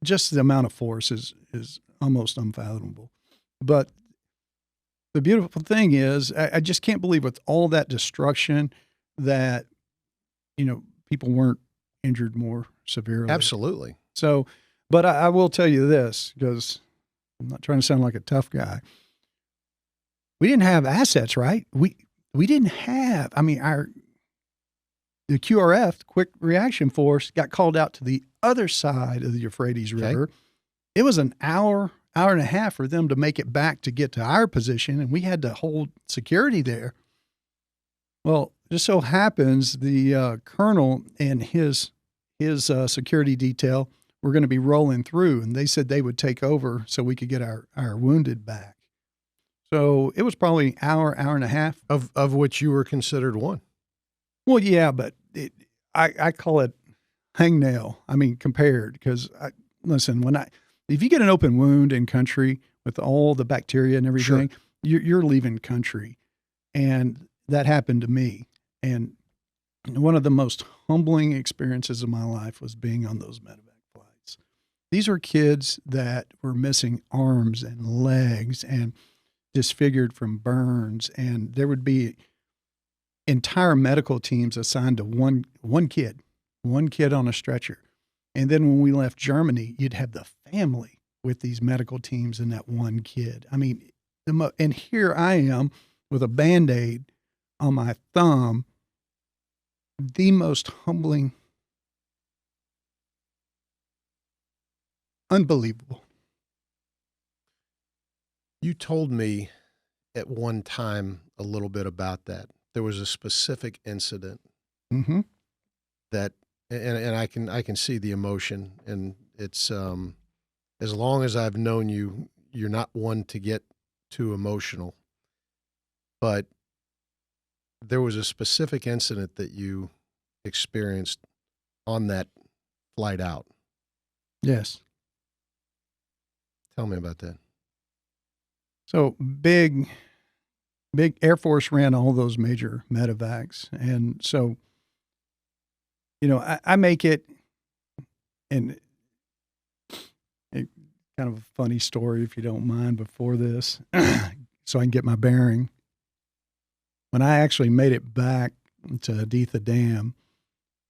Just the amount of force is almost unfathomable. But the beautiful thing is, I just can't believe with all that destruction that, you know, people weren't injured more severely. Absolutely. So, but I will tell you this, because I'm not trying to sound like a tough guy. We didn't have assets, right? We didn't have, I mean, the QRF, Quick Reaction Force, got called out to the other side of the Euphrates River. Okay. It was an hour and a half for them to make it back to get to our position, and we had to hold security there. Well, just so happens the colonel and his security detail were going to be rolling through, and they said they would take over so we could get our wounded back. So it was probably an hour and a half. Of which you were considered one. Well, yeah, but I call it hangnail. I mean, compared, because listen, if you get an open wound in country with all the bacteria and everything, sure, you're leaving country. And that happened to me. And one of the most humbling experiences of my life was being on those medevac flights. These were kids that were missing arms and legs and disfigured from burns. And there would be entire medical teams assigned to one kid on a stretcher. And then when we left Germany, you'd have the family with these medical teams and that one kid. I mean, And here I am with a Band-Aid on my thumb, the most humbling, unbelievable. You told me at one time a little bit about that. There was a specific incident Mm-hmm. that, and I can see the emotion, and it's as long as I've known you, you're not one to get too emotional, but there was a specific incident that you experienced on that flight out. Yes. Tell me about that. So big Air Force ran all those major medevacs. And so, I make it, and kind of a funny story, if you don't mind, before this, so I can get my bearing. When I actually made it back to Editha Dam,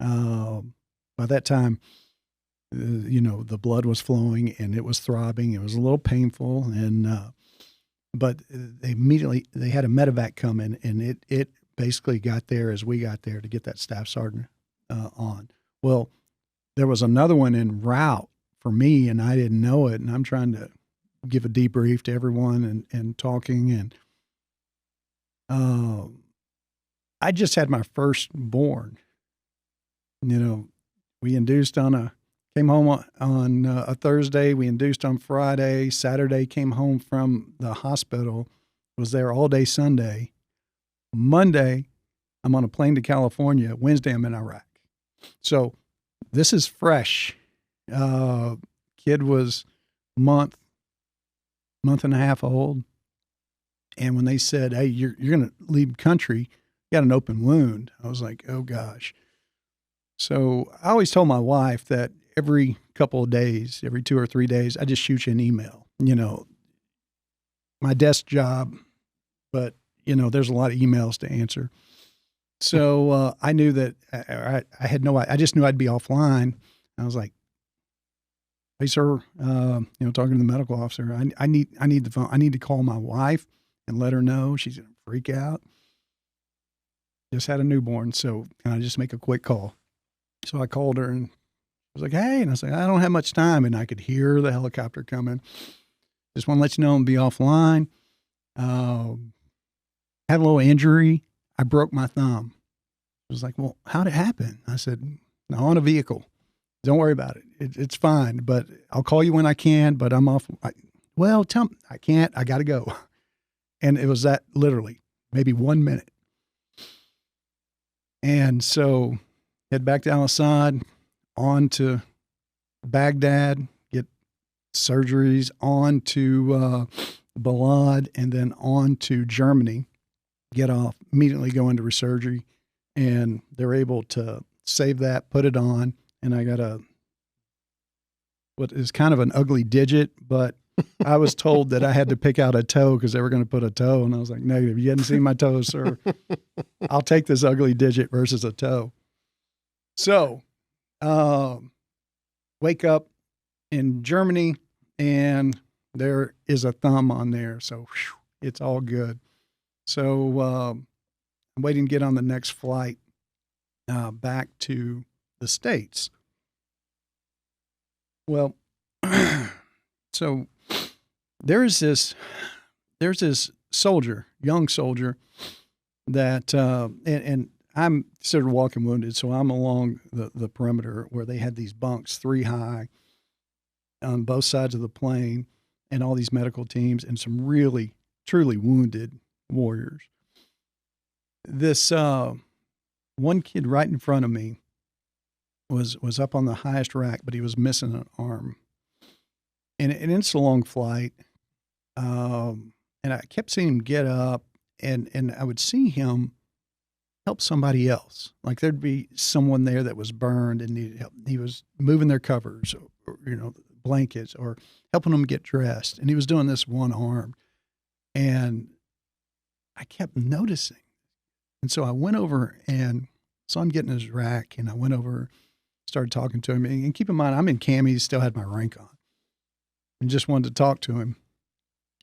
by that time, the blood was flowing and it was throbbing. It was a little painful, and but they had a medevac come in, and it basically got there as we got there to get that staff sergeant on. Well, there was another one en route for me, and I didn't know it, and I'm trying to give a debrief to everyone and talking, and I just had my firstborn. We induced came home on a Thursday. We induced on Friday. Saturday, came home from the hospital, was there all day Sunday. Monday, I'm on a plane to California. Wednesday, I'm in Iraq. So this is fresh. Kid was month and a half old. And when they said, hey, you're going to leave country, you got an open wound, I was like, oh gosh. So I always told my wife that every couple of days, every 2 or 3 days, I just shoot you an email, my desk job, but there's a lot of emails to answer. So I knew that I just knew I'd be offline. I was like, hey sir, talking to the medical officer, I need the phone. I need to call my wife and let her know. She's going to freak out. Just had a newborn. So can I just make a quick call? So I called her and I was like, hey, and I was like, I don't have much time. And I could hear the helicopter coming. Just want to let you know I'm be offline. Had a little injury. I broke my thumb. I was like, well, how'd it happen? I said, no, on a vehicle. Don't worry about it. It's fine, but I'll call you when I can, but I'm off. Tell me, I can't, I got to go. And it was that literally maybe 1 minute. And so head back to Al-Assad, on to Baghdad, get surgeries, on to Balad, and then on to Germany, get off, immediately go into resurgery. And they're able to save that, put it on. And I got what is kind of an ugly digit, but I was told that I had to pick out a toe because they were going to put a toe. And I was like, negative. You hadn't seen my toes, sir. I'll take this ugly digit versus a toe. So, wake up in Germany and there is a thumb on there. So it's all good. So, I'm waiting to get on the next flight, back to the States. Well, so there's this soldier, young soldier that, and I'm considered walking wounded. So I'm along the perimeter where they had these bunks 3 high on both sides of the plane, and all these medical teams and some really, truly wounded warriors. This, one kid right in front of me was up on the highest rack, but he was missing an arm. And it's a long flight. And I kept seeing him get up, and I would see him help somebody else. Like there'd be someone there that was burned and needed help. He was moving their covers or blankets or helping them get dressed. And he was doing this one-armed. And I kept noticing. And so I went over and saw him getting his rack, and I went over, started talking to him. And keep in mind, I'm in camis, still had my rank on, and just wanted to talk to him.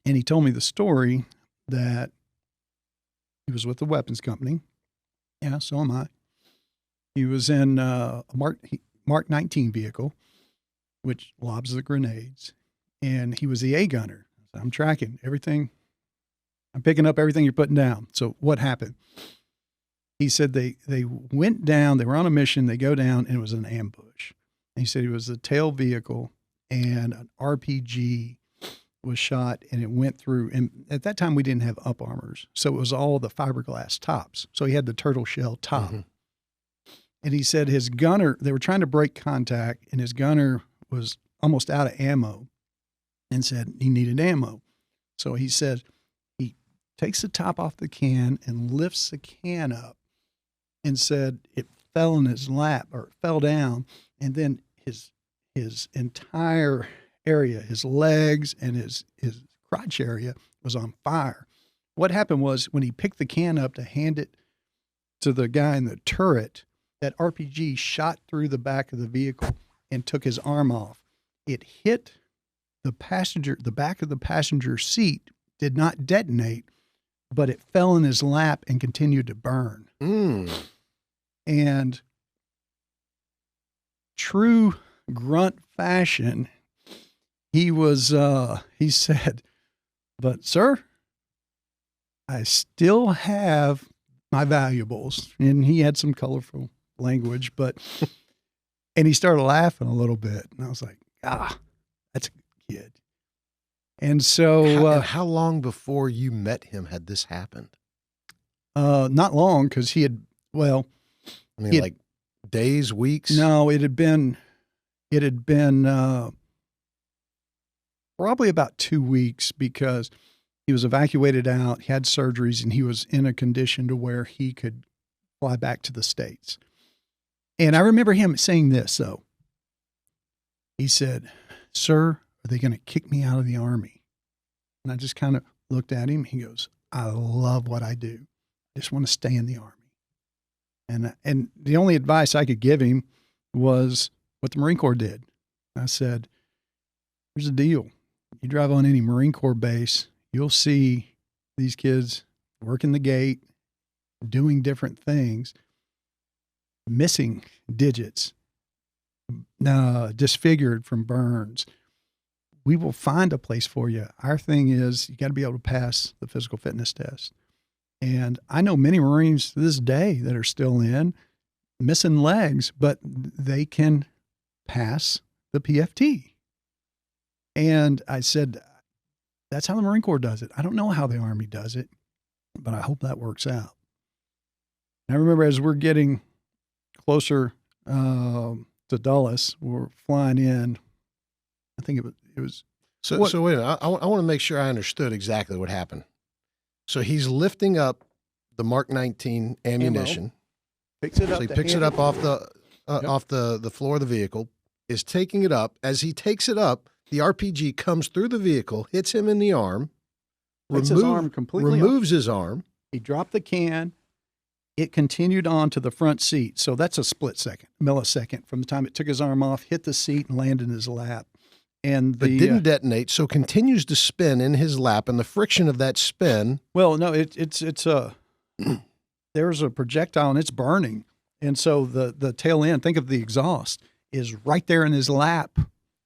And he told me the story that he was with the weapons company. Yeah, so am I. He was in a Mark 19 vehicle, which lobs the grenades. And he was the A gunner. So I'm tracking everything. I'm picking up everything you're putting down. So what happened? He said they went down. They were on a mission. They go down, and it was an ambush. And he said it was a tail vehicle, and an RPG was shot, and it went through. And at that time, we didn't have up armors, so it was all the fiberglass tops. So he had the turtle shell top. Mm-hmm. And he said his gunner, they were trying to break contact, and his gunner was almost out of ammo and said he needed ammo. So he said he takes the top off the can and lifts the can up and said it fell in his lap or fell down. And then his entire area, his legs and his crotch area was on fire. What happened was when he picked the can up to hand it to the guy in the turret, that RPG shot through the back of the vehicle and took his arm off. It hit the back of the passenger seat, did not detonate, but it fell in his lap and continued to burn. And true grunt fashion, he said, "But sir, I still have my valuables." And he had some colorful language, and he started laughing a little bit. And I was like, that's a good kid. And so, how long before you met him had this happened? Not long, because he had, like days, weeks? No, it had been probably about 2 weeks, because he was evacuated out, he had surgeries, and he was in a condition to where he could fly back to the States. And I remember him saying this, though. He said, "Sir, are they going to kick me out of the Army?" And I just kind of looked at him. He goes, "I love what I do. I just want to stay in the Army." And the only advice I could give him was what the Marine Corps did. I said, "Here's the deal. You drive on any Marine Corps base, you'll see these kids working the gate, doing different things, missing digits, disfigured from burns. We will find a place for you. Our thing is you got to be able to pass the physical fitness test." And I know many Marines to this day that are still missing legs, but they can pass the PFT. And I said, that's how the Marine Corps does it. I don't know how the Army does it, but I hope that works out. And I remember as we're getting closer to Dulles, we're flying in. I think it was. So wait a minute. I want to make sure I understood exactly what happened. So he's lifting up the Mark 19 ammunition. Picks it up. So he picks it up off the floor of the vehicle, is taking it up. As he takes it up, the RPG comes through the vehicle, hits him in the arm, his arm completely removes his arm. He dropped the can. It continued on to the front seat. So that's a millisecond from the time it took his arm off, hit the seat, and landed in his lap. But didn't detonate, so continues to spin in his lap, and the friction of that spin. Well, no, it's there's a projectile and it's burning, and so the tail end. Think of the exhaust is right there in his lap,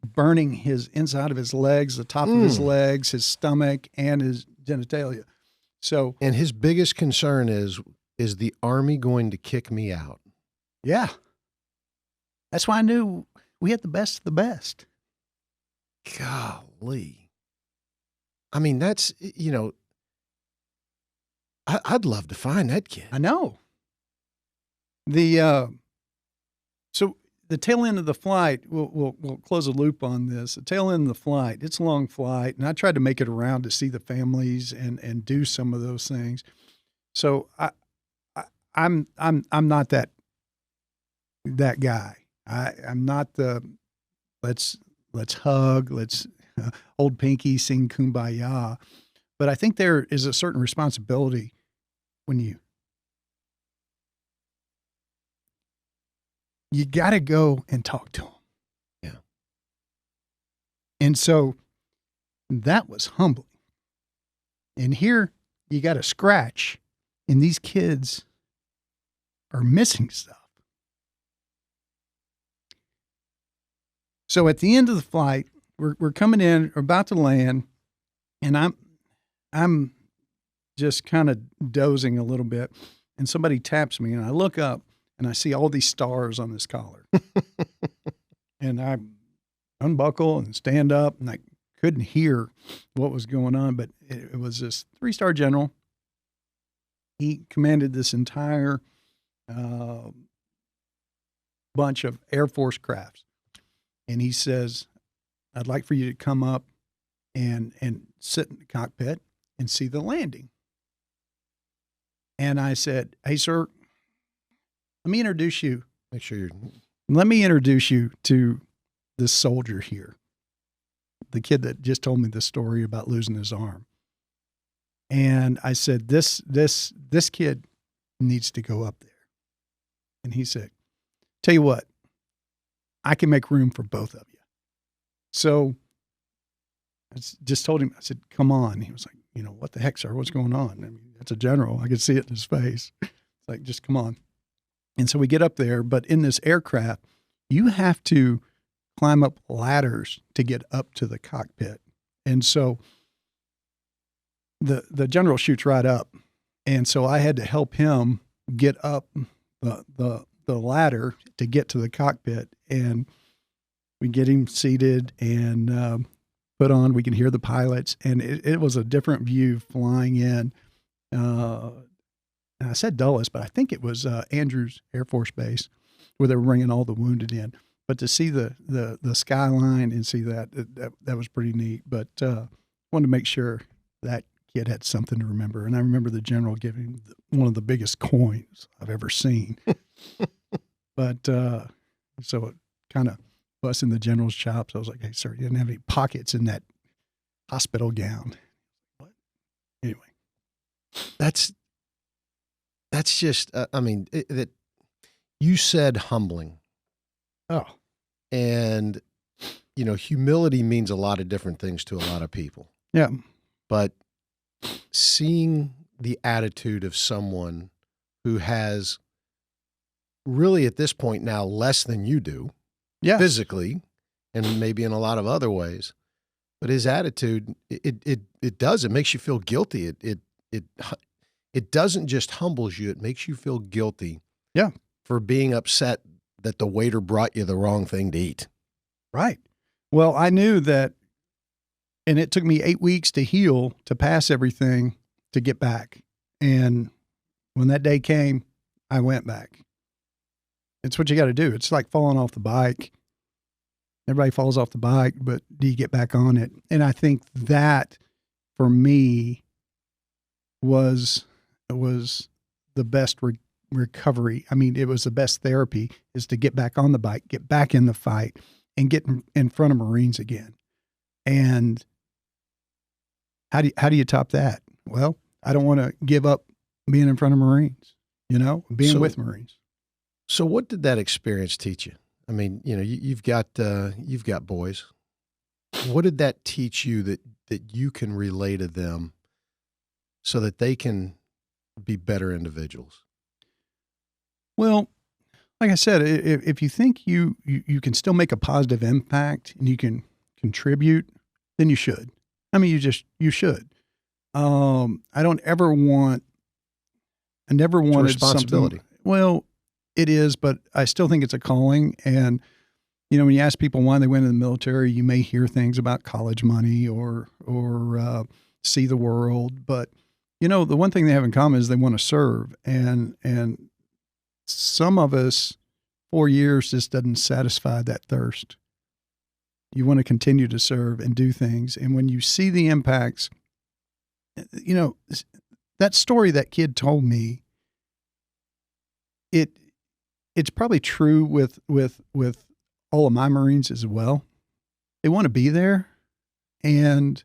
burning his inside of his legs, the top of his legs, his stomach, and his genitalia. So, and his biggest concern is the Army going to kick me out? Yeah, that's why I knew we had the best of the best. Golly. I mean, that's, I'd love to find that kid. I know. So the tail end of the flight, we'll close a loop on this. The tail end of the flight, it's a long flight, and I tried to make it around to see the families and do some of those things. So I'm not that guy. I'm not the let's hug, let's hold pinky, sing kumbaya. But I think there is a certain responsibility when you got to go and talk to them. Yeah. And so that was humbling. And here you got a scratch, and these kids are missing stuff. So at the end of the flight, we're coming in, we're about to land, and I'm just kind of dozing a little bit, and somebody taps me, and I look up, and I see all these stars on this collar. And I unbuckle and stand up, and I couldn't hear what was going on, but it was this 3-star general. He commanded this entire bunch of Air Force crafts. And he says, I'd like for you to come up and sit in the cockpit and see the landing. And I said, hey, sir, let me introduce you. Let me introduce you to this soldier here, the kid that just told me the story about losing his arm. And I said, this kid needs to go up there. And he said, tell you what, I can make room for both of you. So I just told him, I said, come on. He was like, what the heck, sir? What's going on? I mean, that's a general. I could see it in his face. It's like, just come on. And so we get up there, but in this aircraft, you have to climb up ladders to get up to the cockpit. And so the general shoots right up. And so I had to help him get up the ladder to get to the cockpit. And we get him seated and put on, we can hear the pilots. And it was a different view flying in. And I said Dulles, but I think it was Andrews Air Force Base where they were bringing all the wounded in. But to see the skyline and see that was pretty neat. But wanted to make sure that kid had something to remember. And I remember the general giving one of the biggest coins I've ever seen. But so it kind of busting the general's chops. I was like, hey, sir, you didn't have any pockets in that hospital gown. What? Anyway. That's just, that you said humbling. Oh. And, humility means a lot of different things to a lot of people. Yeah. But seeing the attitude of someone who has really at this point now less than you do, physically, and maybe in a lot of other ways, but his attitude, it makes you feel guilty. It doesn't just humbles you, it makes you feel guilty. Yeah. For being upset that the waiter brought you the wrong thing to eat. Right. Well, I knew that, and it took me 8 weeks to heal, to pass everything, to get back. And when that day came, I went back. It's what you got to do. It's like falling off the bike. Everybody falls off the bike, but do you get back on it? And I think that for me was the best recovery. I mean, it was the best therapy, is to get back on the bike, get back in the fight, and get in front of Marines again. And how do you top that? Well, I don't want to give up being in front of Marines, being with Marines. So what did that experience teach you? I mean, you've got boys. What did that teach you that you can relay to them so that they can be better individuals? Well, like I said, if you think you can still make a positive impact and you can contribute, then you should. I mean, you should. I never wanted responsibility. Something. Well, it is, but I still think it's a calling. And, when you ask people why they went in the military, you may hear things about college money or see the world. But, the one thing they have in common is they want to serve. And some of us, 4 years just doesn't satisfy that thirst. You want to continue to serve and do things. And when you see the impacts, that story that kid told me, it's probably true with all of my Marines as well. They want to be there, and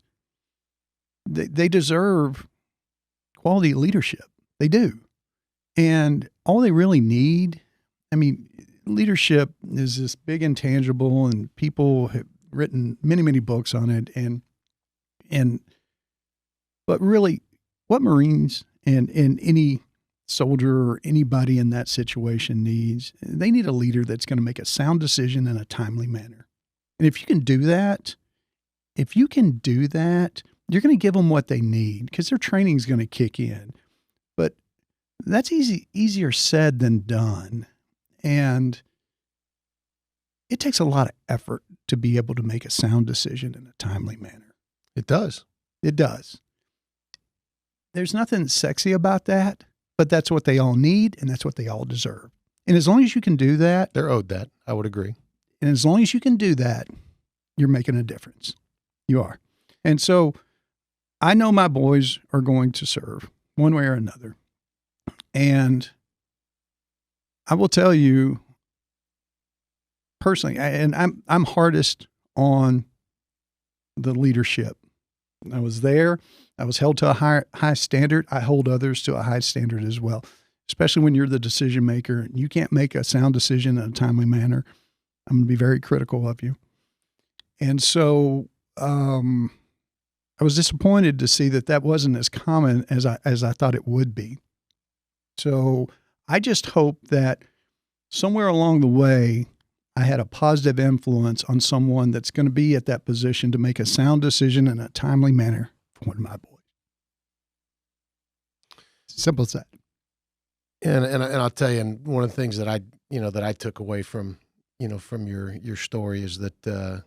they deserve quality leadership. They do. And all they really need, leadership is this big intangible, and people have written many, many books on it. But really what Marines and any soldier or anybody in that situation needs, they need a leader that's going to make a sound decision in a timely manner. And if you can do that, you're going to give them what they need because their training is going to kick in. But that's easier said than done. And it takes a lot of effort to be able to make a sound decision in a timely manner. It does. It does. There's nothing sexy about that, but that's what they all need and that's what they all deserve. And as long as you can do that, They're owed that. I would agree. and as long as you can do that, you're making a difference. You are. And so I know my boys are going to serve one way or another. And I will tell you personally, and I'm hardest on the leadership. I was there. I was held to a high standard. I hold others to a high standard as well, especially when you're the decision maker and you can't make a sound decision in a timely manner. I'm going to be very critical of you. And so I was disappointed to see that wasn't as common as I thought it would be. So I just hope that somewhere along the way, I had a positive influence on someone that's going to be at that position to make a sound decision in a timely manner for one of my boys. Simple as that. And I'll tell you, and one of the things that I took away from your story is that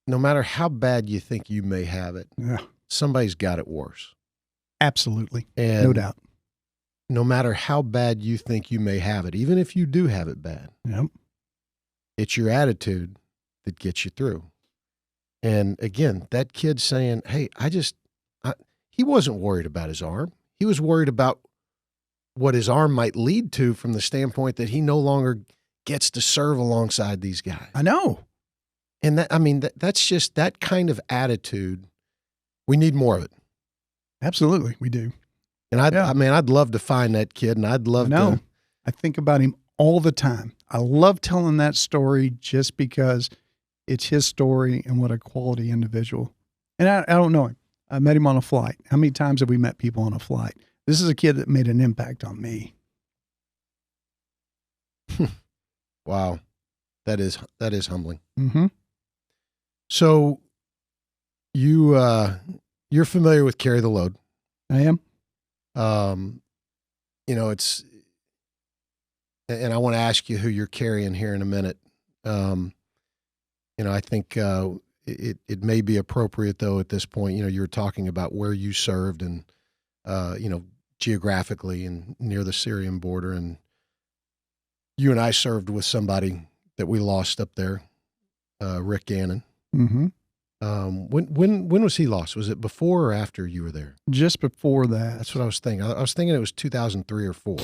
no matter how bad you think you may have it, Yeah, somebody's got it worse. absolutely. And No doubt. no matter how bad you think you may have it, even if you do have it bad, Yep. it's your attitude that gets you through. And again, that kid saying, hey, he wasn't worried about his arm. He was worried about what his arm might lead to from the standpoint that he no longer gets to serve alongside these guys. I know. And that's just that kind of attitude. We need more of it. Absolutely. We do. And I'd love to find that kid, and I'd love to. I think about him all the time. I love telling that story just because it's his story and what a quality individual. And I don't know him. I met him on a flight. How many times have we met people on a flight? This is a kid that made an impact on me. Wow. That is humbling. Mm-hmm. So you're familiar with Carry the Load. I am. It's, and I want to ask you who you're carrying here in a minute. I think it may be appropriate though at this point. You were talking about where you served and geographically and near the Syrian border, and you and I served with somebody that we lost up there, Rick Gannon. Mm-hmm. When was he lost? Was it before or after you were there? Just before that. That's what I was thinking. I was thinking it was 2003 or 4.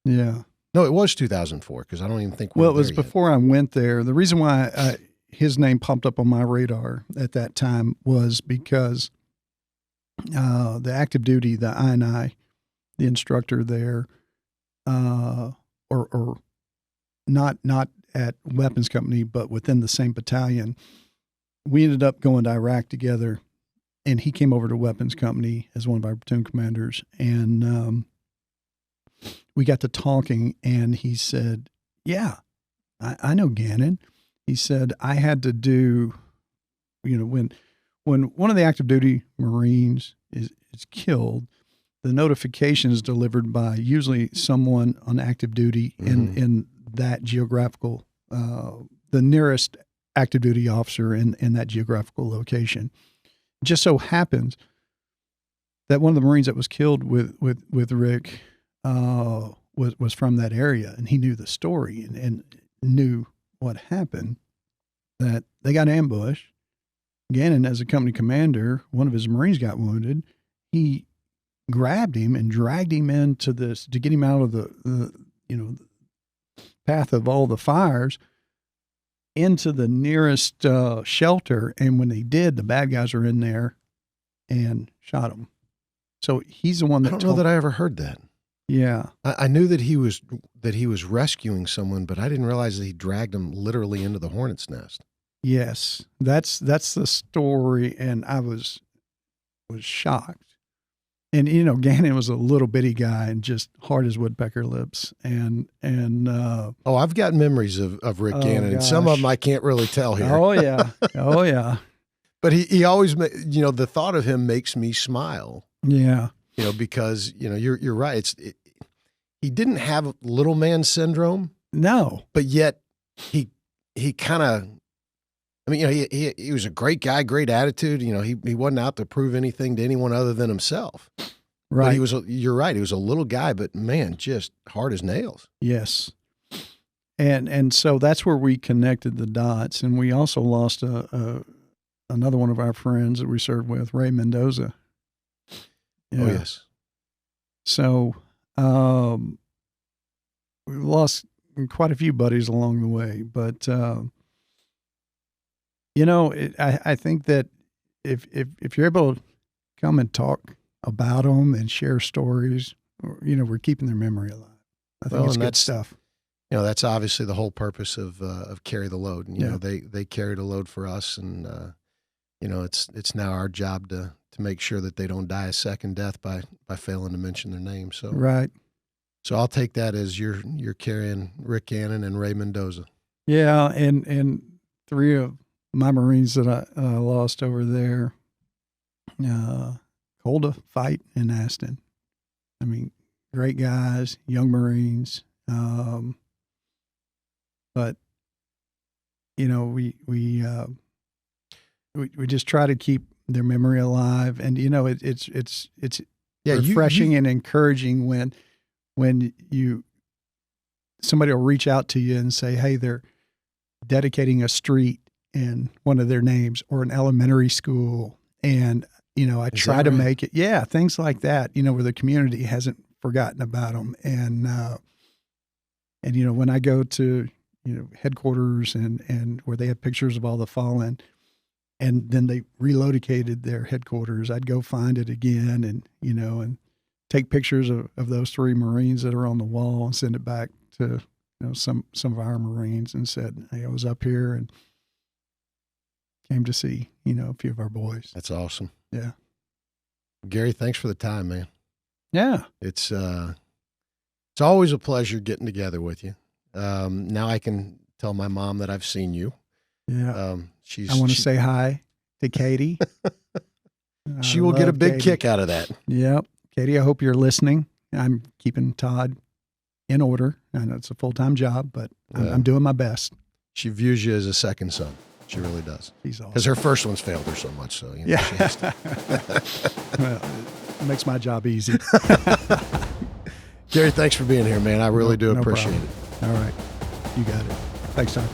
Yeah. No, it was 2004 because I don't even think. Well, it was before I went there. The reason why his name popped up on my radar at that time was because the active duty, the I&I, the instructor there, or not at weapons company, but within the same battalion, we ended up going to Iraq together, and he came over to weapons company as one of our platoon commanders, and we got to talking, and he said, yeah, I know Gannon. He said, I had to do, when one of the active duty Marines is killed, the notification is delivered by usually someone on active duty in that geographical, the nearest active duty officer in that geographical location. It just so happens that one of the Marines that was killed with Rick was from that area, and he knew the story and knew what happened, that they got ambushed. Gannon, as a company commander, one of his Marines got wounded. He grabbed him and dragged him into this to get him out of the path of all the fires into the nearest shelter. And when they did, the bad guys were in there and shot him. So he's the one that I don't know that I ever heard that. Yeah. I knew that he was rescuing someone, but I didn't realize that he dragged him literally into the hornet's nest. Yes. That's the story. And I was was shocked. And, you know, Gannon was a little bitty guy and just hard as woodpecker lips. And I've got memories of Rick Gannon. And some of them I can't really tell here. Oh, yeah. Oh, yeah. But he always, you know, the thought of him makes me smile. Yeah. You know, because, you know, you're right. He didn't have little man syndrome. No. But yet he kind of, I mean, you know, he was a great guy, great attitude. You know, he wasn't out to prove anything to anyone other than himself. Right. But you're right. He was a little guy, but man, just hard as nails. Yes. And so that's where we connected the dots. And we also lost another one of our friends that we served with, Ray Mendoza. Yeah. Oh, yes. So we lost quite a few buddies along the way, but you know, I think that if you're able to come and talk about them and share stories, you know, we're keeping their memory alive. I think it's good stuff. You know, that's obviously the whole purpose of Carry the Load. And, you know, they carried a load for us, and you know, it's now our job to make sure that they don't die a second death by failing to mention their name. So right. So I'll take that as you're carrying Rick Gannon and Ray Mendoza. Yeah, and three of my Marines that I lost over there, cold to fight in Aston. I mean, great guys, young Marines. But you know, we just try to keep their memory alive, and you know, it's refreshing and encouraging when somebody will reach out to you and say, hey, they're dedicating a street in one of their names or an elementary school. And, you know, I try to make it, things like that, you know, where the community hasn't forgotten about them. And, you know, when I go to, you know, headquarters and where they have pictures of all the fallen, and then they relocated their headquarters, I'd go find it again and, you know, and take pictures of those three Marines that are on the wall and send it back to, you know, some of our Marines and said, hey, I was up here and came to see, you know, a few of our boys. That's awesome. Yeah. Gary, thanks for the time, man. Yeah. It's always a pleasure getting together with you. Now I can tell my mom that I've seen you. Yeah. I want to say hi to Katie. She will get a big kick out of that. Yep. Katie, I hope you're listening. I'm keeping Todd in order. I know it's a full-time job, but I'm doing my best. She views you as a second son. She really does. She's awesome. Because her first one's failed her so much, so you know, she has to. Well, it makes my job easy. Gary, thanks for being here, man. I really do appreciate it. All right. You got it. Thanks, Todd.